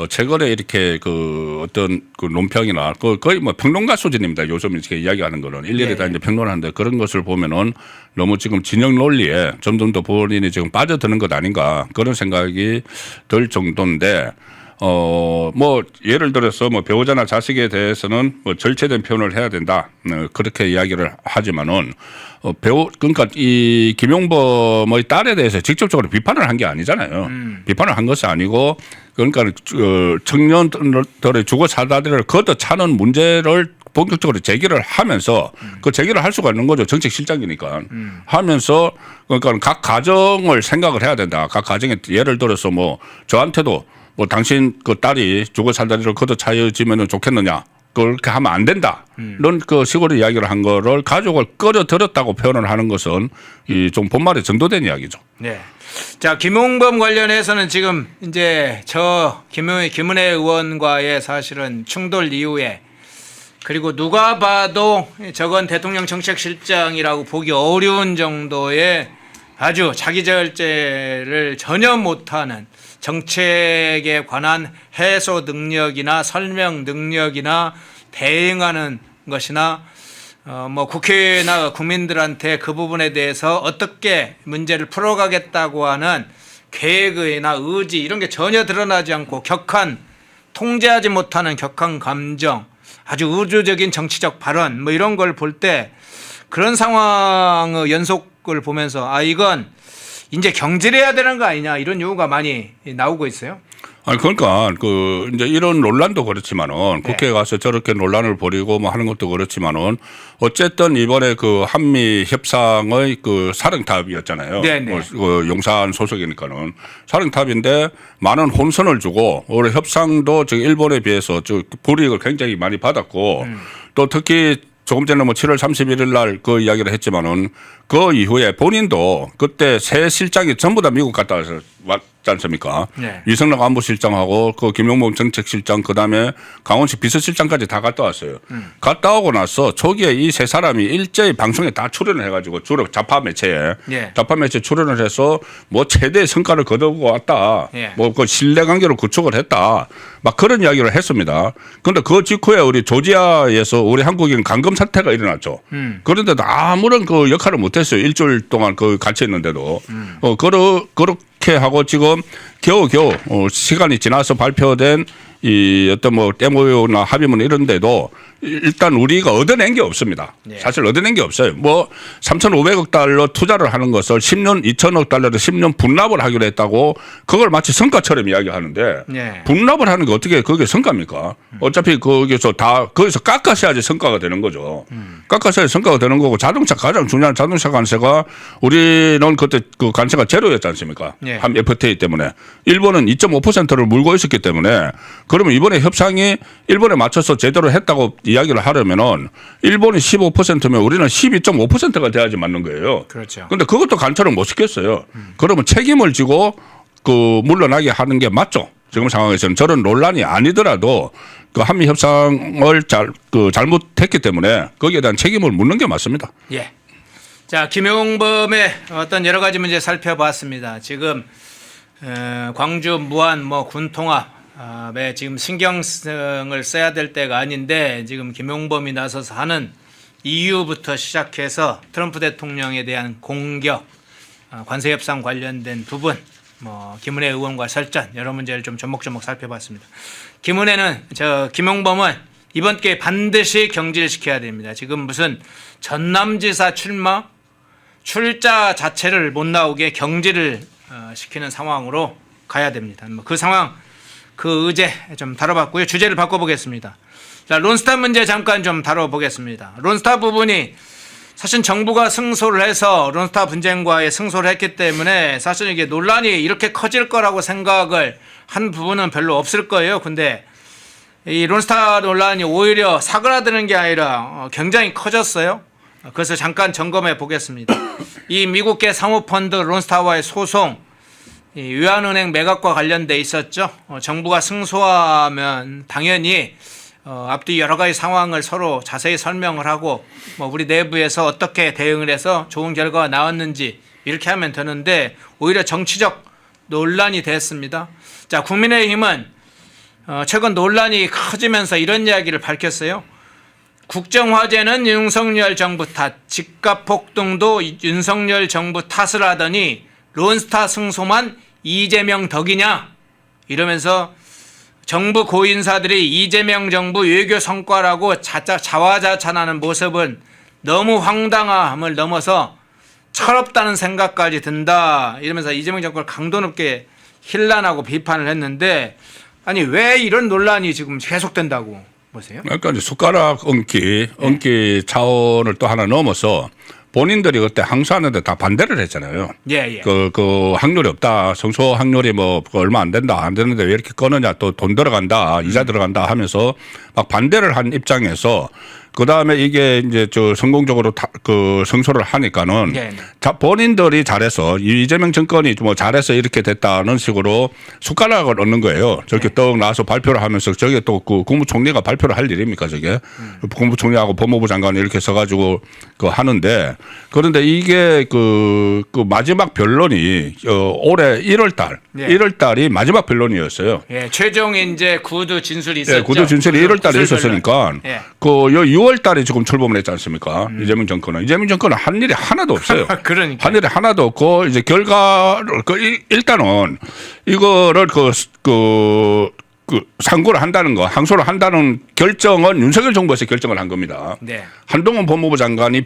최근에 이렇게 그 어떤 그 논평이나 거의 뭐 평론가 수준입니다. 요즘 이렇게 이야기하는 거는 일일이 예. 다 이제 평론하는데 그런 것을 보면은 너무 지금 진영 논리에 점점 더 본인이 지금 빠져드는 것 아닌가 그런 생각이 들 정도인데 뭐 예를 들어서 뭐 배우자나 자식에 대해서는 뭐 절제된 표현을 해야 된다 그렇게 이야기를 하지만은 그러니까 이 김용범의 딸에 대해서 직접적으로 비판을 한 게 아니잖아요. 비판을 한 것이 아니고 그러니까 청년들의 주거 사다리를 걷어차는 문제를 본격적으로 제기를 하면서 그 제기를 할 수가 있는 거죠. 정책 실장이니까 하면서 그러니까 각 가정을 생각을 해야 된다. 각 가정에 예를 들어서 뭐 저한테도 뭐 당신 그 딸이 주거 사다리를 걷어차여지면 좋겠느냐. 그렇게 하면 안 된다. 이런 그 식으로 이야기를 한 거를 가족을 끌어들였다고 표현을 하는 것은 이 좀 본말에 정도된 이야기죠. 네. 자, 김용범 관련해서는 지금 이제 저 김은혜 의원과의 사실은 충돌 이후에 그리고 누가 봐도 저건 대통령 정책실장이라고 보기 어려운 정도의 아주 자기 절제를 전혀 못하는 정책에 관한 해소 능력이나 설명 능력이나 대응하는 것이나 뭐 국회나 국민들한테 그 부분에 대해서 어떻게 문제를 풀어가겠다고 하는 계획이나 의지 이런 게 전혀 드러나지 않고 격한 통제하지 못하는 격한 감정 아주 의도적인 정치적 발언 뭐 이런 걸 볼 때 그런 상황의 연속을 보면서 이건 이제 경질해야 되는 거 아니냐 이런 요구가 많이 나오고 있어요. 아니 그러니까 그 이제 이런 논란도 그렇지만은 국회에 가서 저렇게 논란을 벌이고 뭐 하는 것도 그렇지만은 어쨌든 이번에 그 한미 협상의 그 사령탑이었잖아요. 네네. 그 용산 소속이니까는 사령탑인데 많은 혼선을 주고 올해 협상도 저 일본에 비해서 저 불이익을 굉장히 많이 받았고 또 특히 조금 전에 뭐 7월 31일 날 그 이야기를 했지만은 그 이후에 본인도 그때 새 실장이 전부 다 미국 갔다 와서 않습니까? 네. 위성락 안보실장하고 그 김용범 정책실장 그다음에 강원식 비서실장까지 다 갔다 왔어요. 갔다 오고 나서 초기에 이 세 사람이 일제히 방송에 다 출연을 해가지고 주로 좌파 매체에 예. 좌파 매체 출연을 해서 뭐 최대 성과를 거두고 왔다. 예. 뭐 그 신뢰관계를 구축을 했다. 막 그런 이야기를 했습니다. 그런데 그 직후에 우리 조지아에서 우리 한국인 강금 사태가 일어났죠. 그런데도 아무런 그 역할을 못했어요. 일주일 동안 그 같이 있는데도. 그렇게 하고 지금 겨우겨우 시간이 지나서 발표된 이 어떤 뭐 MOU나 합의문 이런 데도 일단 우리가 얻어낸 게 없습니다. 네. 사실 얻어낸 게 없어요. 뭐 3,500억 달러 투자를 하는 것을 10년 2,000억 달러를 10년 분납을 하기로 했다고 그걸 마치 성과처럼 이야기하는데 네. 분납을 하는 게 어떻게 그게 성과입니까? 어차피 거기서 깎아셔야지 성과가 되는 거죠. 깎아셔야 성과가 되는 거고 자동차 가장 중요한 자동차 관세가 우리는 그때 그 관세가 제로였지 않습니까? 네. 한 FTA 때문에 일본은 2.5%를 물고 있었기 때문에 그러면 이번에 협상이 일본에 맞춰서 제대로 했다고 이야기를 하려면은 일본이 15%면 우리는 12.5%가 돼야지 맞는 거예요. 그렇죠. 그런데 그것도 관철을 못 시켰어요. 그러면 책임을 지고 그 물러나게 하는 게 맞죠. 지금 상황에서는 저런 논란이 아니더라도 그 한미 협상을 잘못했기 때문에 거기에 대한 책임을 묻는 게 맞습니다. 예. 자, 김용범의 어떤 여러 가지 문제 살펴봤습니다. 지금 광주 무안 뭐 군통합에 지금 신경을 써야 될 때가 아닌데 지금 김용범이 나서서 하는 이유부터 시작해서 트럼프 대통령에 대한 공격, 관세 협상 관련된 부분, 뭐 김은혜 의원과 설전 여러 문제를 좀 조목조목 살펴봤습니다. 김용범은 이번 기회에 반드시 경질시켜야 됩니다. 지금 무슨 전남지사 출자 자체를 못 나오게 경질을 시키는 상황으로 가야 됩니다. 그 상황, 그 의제 좀 다뤄봤고요. 주제를 바꿔보겠습니다. 자, 론스타 문제 잠깐 좀 다뤄보겠습니다. 론스타 부분이 사실 정부가 승소를 해서 론스타 분쟁과에 승소를 했기 때문에 사실 이게 논란이 이렇게 커질 거라고 생각을 한 부분은 별로 없을 거예요. 근데 이 론스타 논란이 오히려 사그라드는 게 아니라 굉장히 커졌어요. 그래서 잠깐 점검해 보겠습니다. 이 미국계 사모펀드 론스타와의 소송, 이 외환은행 매각과 관련돼 있었죠. 정부가 승소하면 당연히 앞뒤 여러 가지 상황을 서로 자세히 설명을 하고 뭐 우리 내부에서 어떻게 대응을 해서 좋은 결과가 나왔는지 이렇게 하면 되는데 오히려 정치적 논란이 됐습니다. 자, 국민의힘은 최근 논란이 커지면서 이런 이야기를 밝혔어요. 국정화제는 윤석열 정부 탓, 집값 폭등도 윤석열 정부 탓을 하더니 론스타 승소만 이재명 덕이냐 이러면서 정부 고인사들이 이재명 정부 외교 성과라고 자화자찬하는 모습은 너무 황당함을 넘어서 철없다는 생각까지 든다 이러면서 이재명 정부를 강도 높게 힐난하고 비판을 했는데 아니 왜 이런 논란이 지금 계속된다고 보세요? 그러니까 이제 숟가락 얹기 차원을 또 하나 넘어서 본인들이 그때 항소하는데 다 반대를 했잖아요. 예. 그 확률이 없다. 성소 확률이 뭐 얼마 안 된다. 안 되는데 왜 이렇게 꺼느냐. 또 돈 들어간다. 이자 들어간다 하면서 막 반대를 한 입장에서 그 다음에 이게 이제 성공적으로 그 성소를 하니까는 본인들이 잘해서 이재명 정권이 뭐 잘해서 이렇게 됐다는 식으로 숟가락을 얻는 거예요. 저렇게 떡 나와서 발표를 하면서 저게 또 그 국무총리가 발표를 할 일입니까 저게? 국무총리하고 법무부 장관이 이렇게 서가지고 그 하는데 그런데 이게 그 마지막 변론이 올해 1월 달이 마지막 변론이었어요. 예, 최종 이제 구두 진술이 있었죠. 예, 구두 진술이 1월 달에 있었으니까 그 6월 달에 지금 출범을 했지 않습니까? 이재명 정권은 한 일이 하나도 없어요. 그러니까 한 일이 하나도 없고 이제 결과를 일단은 이거를 상고를 한다는 거, 항소를 한다는 결정은 윤석열 정부에서 결정을 한 겁니다. 네. 한동훈 법무부 장관이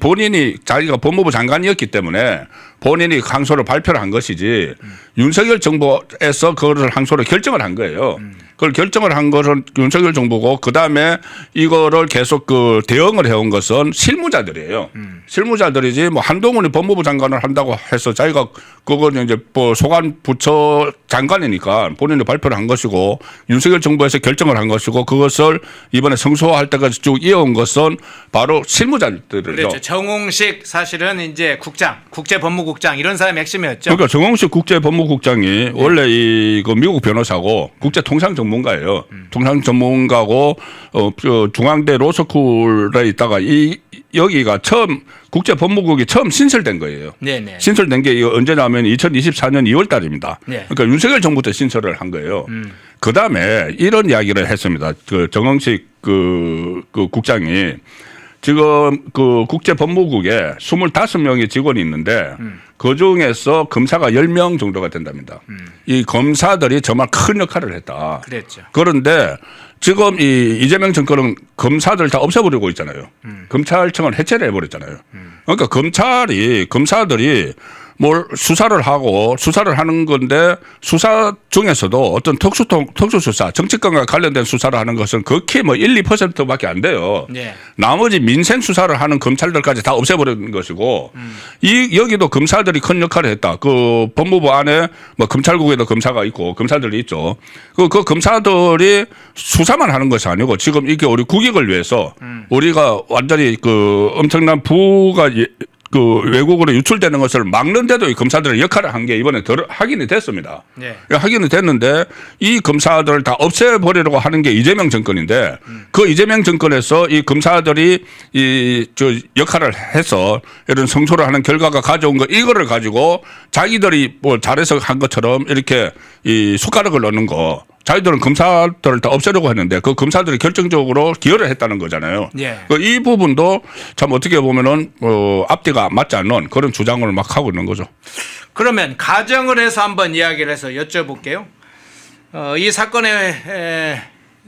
자기가 법무부 장관이었기 때문에 본인이 항소를 발표를 한 것이지 윤석열 정부에서 그거를 항소를 결정을 한 거예요. 그걸 결정을 한 것은 윤석열 정부고 그다음에 이거를 계속 대응을 해온 것은 실무자들이에요. 실무자들이지 뭐 한동훈이 법무부 장관을 한다고 해서 자기가 그거는 이제 뭐 소관 부처 장관이니까 본인이 발표를 한 것이고 윤석열 정부에서 결정을 한 것이고 그것을 이번에 성소화할 때까지 쭉 이어온 것은 바로 실무자들이죠. 그렇죠. 정홍식 사실은 이제 국장국제법무국 법무국장 이런 사람이 핵심이었죠. 그러니까 정홍식 국제법무국장이 원래 그 미국 변호사고 국제 통상 전문가예요. 통상 전문가고 중앙대 로스쿨에 있다가 여기가 처음 국제법무국이 처음 신설된 거예요. 네네. 신설된 게 언제냐면 2024년 2월 달입니다. 네. 그러니까 윤석열 정부 때 신설을 한 거예요. 그 다음에 이런 이야기를 했습니다. 그 정홍식 그 국장이 지금 그 국제법무국에 25명의 직원이 있는데 그 중에서 검사가 10명 정도가 된답니다. 이 검사들이 정말 큰 역할을 했다. 그랬죠. 그런데 지금 이 이재명 정권은 검사들 다 없애버리고 있잖아요. 검찰청을 해체를 해버렸잖아요. 그러니까 검사들이 뭘 수사를 하는 건데 수사 중에서도 어떤 특수수사, 정치권과 관련된 수사를 하는 것은 극히 뭐 1, 2%밖에 안 돼요. 네. 나머지 민생 수사를 하는 검찰들까지 다 없애버리는 것이고 여기도 검사들이 큰 역할을 했다. 그 법무부 안에 뭐 검찰국에도 검사가 있고 검사들이 있죠. 그 검사들이 수사만 하는 것이 아니고 지금 이게 우리 국익을 위해서 우리가 완전히 그 엄청난 부가 그 외국으로 유출되는 것을 막는데도 이 검사들의 역할을 한 게 이번에 확인이 됐습니다. 네. 확인이 됐는데 이 검사들을 다 없애버리려고 하는 게 이재명 정권인데 그 이재명 정권에서 이 검사들이 저 역할을 해서 이런 성소를 하는 결과가 가져온 거 이거를 가지고 자기들이 뭐 잘해서 한 것처럼 이렇게 이 숟가락을 넣는 거. 자기들은 검사들을 다 없애려고 했는데 그 검사들이 결정적으로 기여를 했다는 거잖아요. 예. 이 부분도 참 어떻게 보면은 앞뒤가 맞지 않는 그런 주장을 막 하고 있는 거죠. 그러면 가정을 해서 한번 이야기를 해서 여쭤볼게요. 이 사건의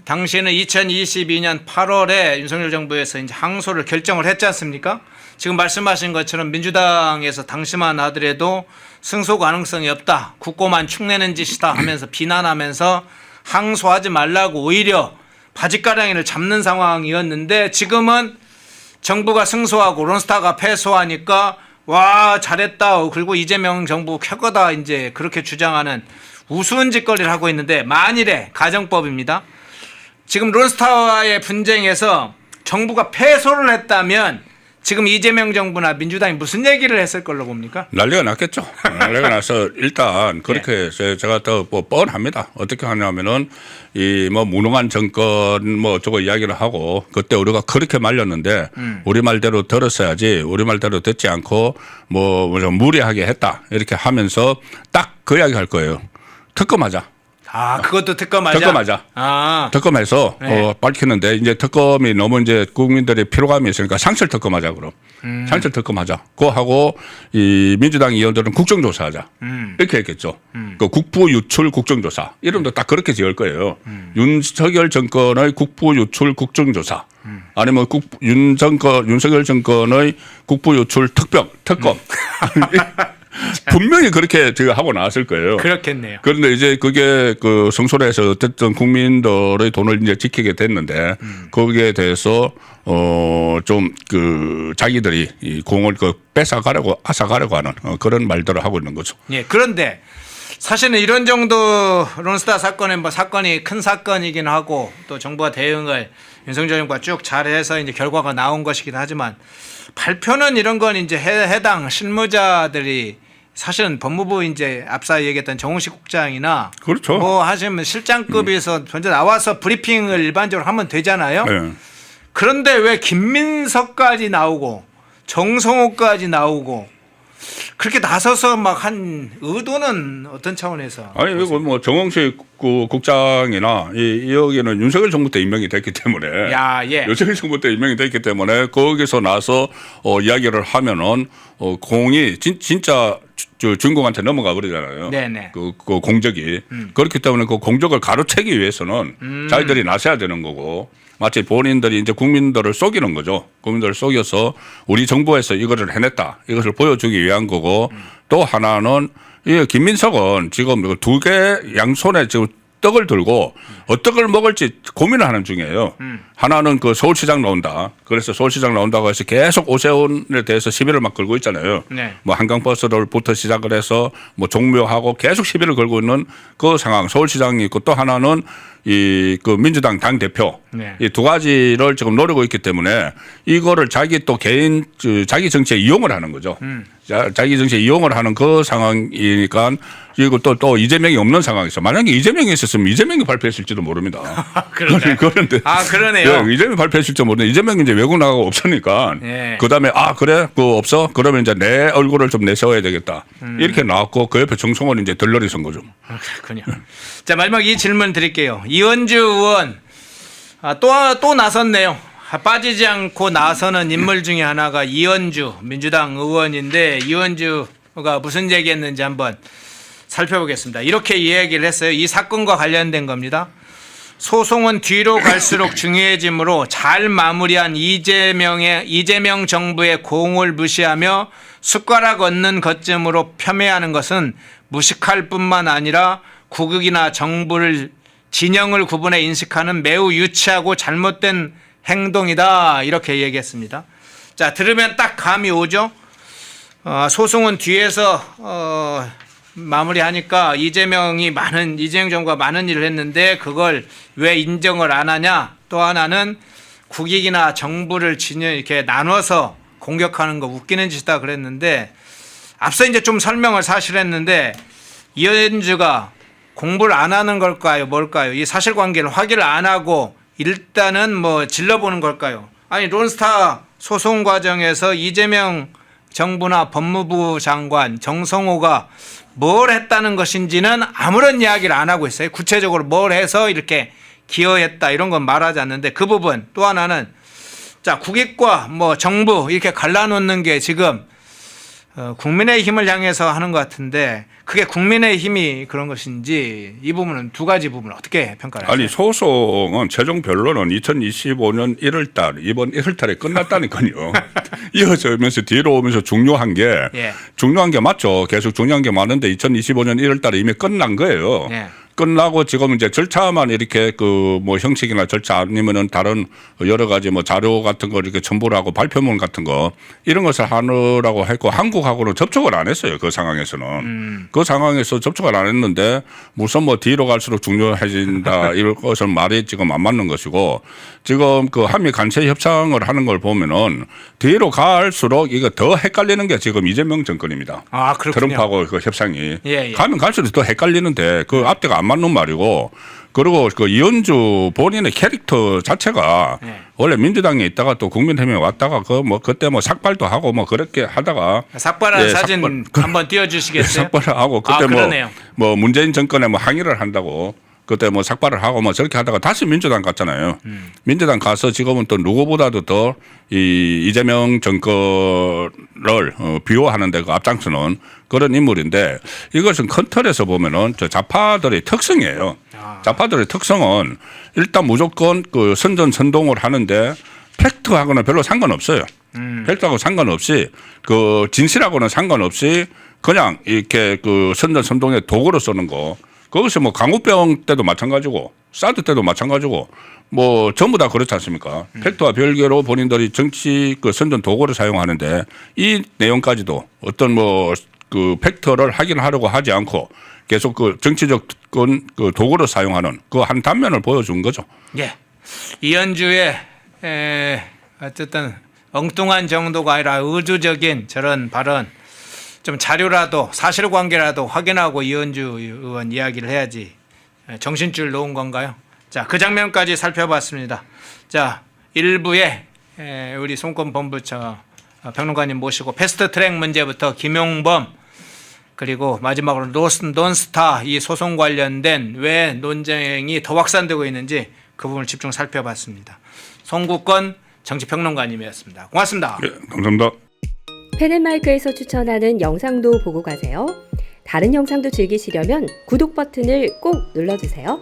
당시에는 2022년 8월에 윤석열 정부에서 이제 항소를 결정을 했지 않습니까? 지금 말씀하신 것처럼 민주당에서 당시만 하더라도 승소 가능성이 없다. 국고만 축내는 짓이다 하면서 비난하면서 항소하지 말라고 오히려 바짓가랑이를 잡는 상황이었는데 지금은 정부가 승소하고 론스타가 패소하니까 와 잘했다. 그리고 이재명 정부 쾌거다 이제 그렇게 주장하는 우스운 짓거리를 하고 있는데 만일에 가정법입니다. 지금 론스타와의 분쟁에서 정부가 패소를 했다면 지금 이재명 정부나 민주당이 무슨 얘기를 했을 걸로 봅니까? 난리가 났겠죠. 난리가 나서 일단 그렇게 해서 제가 더 뭐 뻔합니다. 어떻게 하냐면은 이 뭐 무능한 정권 뭐 어쩌고 이야기를 하고 그때 우리가 그렇게 말렸는데 우리 말대로 들었어야지 우리 말대로 듣지 않고 뭐 좀 무리하게 했다 이렇게 하면서 딱 그 이야기 할 거예요. 특검하자. 아, 그것도 특검하자. 특검하자. 아. 특검해서 네. 밝히는데 이제 특검이 너무 이제 국민들의 피로감이 있으니까 상설 특검하자 그럼. 상설 특검하자. 그거 하고 이 민주당 의원들은 국정조사하자. 이렇게 했겠죠. 그 국부 유출 국정조사. 이름도 딱 그렇게 지을 거예요. 윤석열 정권의 국부 유출 국정조사. 아니면 윤석열 정권의 국부 유출 특검. 분명히 그렇게 제가 하고 나왔을 거예요. 그렇겠네요. 그런데 이제 그게 그 성소리에서 어쨌든 국민들의 돈을 이제 지키게 됐는데 거기에 대해서 좀 그 자기들이 이 공을 그 뺏어가려고 하는 그런 말들을 하고 있는 거죠. 예. 그런데 사실은 이런 정도 론스타 사건은 뭐 사건이 큰 사건이긴 하고 또 정부가 대응을 윤석열 정부가 쭉 잘해서 이제 결과가 나온 것이긴 하지만 발표는 이런 건 이제 해당 실무자들이 사실은 법무부 이제 앞서 얘기했던 정홍식 국장이나 그렇죠. 뭐 하시면 실장급에서 먼저 나와서 브리핑을 일반적으로 하면 되잖아요. 네. 그런데 왜 김민석까지 나오고 정성호까지 나오고 그렇게 나서서 막 한 의도는 어떤 차원에서? 아니 이거 뭐 정홍식 국장이나 여기는 윤석열 정부 때 임명이 됐기 때문에 윤석열 정부 때 임명이 됐기 때문에 거기서 나서 이야기를 하면은 공이 진짜 주인공한테 넘어가 버리잖아요. 네네. 그 공적이 그렇기 때문에 그 공적을 가로채기 위해서는 자기들이 나서야 되는 거고. 마치 본인들이 이제 국민들을 속이는 거죠. 국민들을 속여서 우리 정부에서 이거를 해냈다. 이것을 보여주기 위한 거고 또 하나는 이 김민석은 지금 두 개 양손에 지금 떡을 들고 어떤 걸 먹을지 고민을 하는 중이에요. 하나는 그 서울시장 나온다. 그래서 서울시장 나온다고 해서 계속 오세훈에 대해서 시비를 막 걸고 있잖아요. 네. 뭐 한강버스를부터 시작을 해서 뭐 종묘하고 계속 시비를 걸고 있는 그 상황. 서울시장이 있고 또 하나는 그 민주당 당 대표 네. 이 두 가지를 지금 노리고 있기 때문에 이거를 자기 또 개인 자기 정치에 이용을 하는 거죠. 자기 정치에 이용을 하는 그 상황이니까 그리고 또 이재명이 없는 상황에서 만약에 이재명이 있었으면 이재명이 발표했을지도 모릅니다. 그런가요? 그런데 그러네요. 네, 이재명이 발표했을지 모르는데 이재명이 이제 외국 나가고 없으니까 네. 그다음에 그래 그거 없어 그러면 이제 내 얼굴을 좀 내세워야 되겠다 이렇게 나왔고 그 옆에 정성원 이제 들러리 선 거죠. 그렇군요. 자, 마지막 이 질문 드릴게요. 이현주 의원 또 나섰네요. 빠지지 않고 나서는 인물 중에 하나가 이현주 민주당 의원인데 이현주가 무슨 얘기했는지 한번 살펴보겠습니다. 이렇게 이야기를 했어요. 이 사건과 관련된 겁니다. 소송은 뒤로 갈수록 중요해지므로 잘 마무리한 이재명 정부의 공을 무시하며 숟가락 얹는 것쯤으로 폄훼하는 것은 무식할 뿐만 아니라 국익이나 정부를 진영을 구분해 인식하는 매우 유치하고 잘못된 행동이다. 이렇게 얘기했습니다. 자, 들으면 딱 감이 오죠. 소송은 뒤에서 마무리하니까 이재명 정부가 많은 일을 했는데 그걸 왜 인정을 안 하냐. 또 하나는 국익이나 정부를 이렇게 나눠서 공격하는 거 웃기는 짓이다 그랬는데 앞서 이제 좀 설명을 사실 했는데 이현주가 공부를 안 하는 걸까요? 뭘까요? 이 사실관계를 확인을 안 하고 일단은 뭐 질러보는 걸까요? 아니 론스타 소송 과정에서 이재명 정부나 법무부 장관 정성호가 뭘 했다는 것인지는 아무런 이야기를 안 하고 있어요. 구체적으로 뭘 해서 이렇게 기여했다 이런 건 말하지 않는데 그 부분 또 하나는 자 국익과 뭐 정부 이렇게 갈라놓는 게 지금 국민의힘을 향해서 하는 것 같은데 그게 국민의힘이 그런 것인지 이 부분은 두 가지 부분 어떻게 평가를 하세요? 아니 소송은 최종 변론은 2025년 1월달 이번 1월달에 끝났다니까요. 이어지면서 뒤로 오면서 중요한 게 맞죠. 계속 중요한 게 많은데 2025년 1월달에 이미 끝난 거예요. 예. 끝나고 지금 이제 절차만 이렇게 그 뭐 형식이나 절차 아니면은 다른 여러 가지 뭐 자료 같은 거 이렇게 첨부를 하고 발표문 같은 거 이런 것을 하느라고 했고 한국하고는 접촉을 안 했어요. 그 상황에서는. 그 상황에서 접촉을 안 했는데 무슨 뭐 뒤로 갈수록 중요해진다 이런 것은 말이 지금 안 맞는 것이고 지금 그 한미 간세 협상을 하는 걸 보면은 뒤로 갈수록 이거 더 헷갈리는 게 지금 이재명 정권입니다. 그렇군요. 트럼프하고 그 협상이 예. 가면 갈수록 더 헷갈리는데 그 앞뒤가 안 맞는 말이고 그리고 그 이현주 본인의 캐릭터 자체가 원래 민주당에 있다가 또 국민의힘에 왔다가 그 뭐 그때 뭐 삭발도 하고 뭐 그렇게 하다가 삭발한 사진 한번 띄워주시겠어요? 삭발을 하고 그때 그러네요. 뭐 문재인 정권에 뭐 항의를 한다고 그때 뭐 삭발을 하고 뭐 저렇게 하다가 다시 민주당 갔잖아요. 민주당 가서 지금은 또 누구보다도 더 이 이재명 정권을 비호하는데 그 앞장서는 그런 인물인데 이것은 큰 틀에서 보면은 저 좌파들의 특성이에요. 좌파들의 특성은 일단 무조건 그 선전선동을 하는데 팩트하고는 별로 상관없어요. 팩트하고 상관없이 그 진실하고는 상관없이 그냥 이렇게 그 선전선동의 도구로 쓰는 거. 그것이 뭐 강우병 때도 마찬가지고 사드 때도 마찬가지고 뭐 전부 다 그렇지 않습니까? 팩트와 별개로 본인들이 정치 그 선전 도구를 사용하는데 이 내용까지도 어떤 뭐 그 팩트를 확인하려고 하지 않고 계속 그 정치적 그 도구를 사용하는 그 한 단면을 보여준 거죠. 예. 이현주의 어쨌든 엉뚱한 정도가 아니라 의도적인 저런 발언 좀 자료라도 사실관계라도 확인하고 이현주 의원 이야기를 해야지 정신줄 놓은 건가요? 자, 그 장면까지 살펴봤습니다. 자, 1부에 우리 송권본부처 평론가님 모시고 패스트트랙 문제부터 김용범 그리고 마지막으로 논스타 이 소송 관련된 왜 논쟁이 더 확산되고 있는지 그 부분을 집중 살펴봤습니다. 송국권 정치평론가님이었습니다. 고맙습니다. 네, 감사합니다. 펜앤마이크에서 추천하는 영상도 보고 가세요. 다른 영상도 즐기시려면 구독 버튼을 꼭 눌러주세요.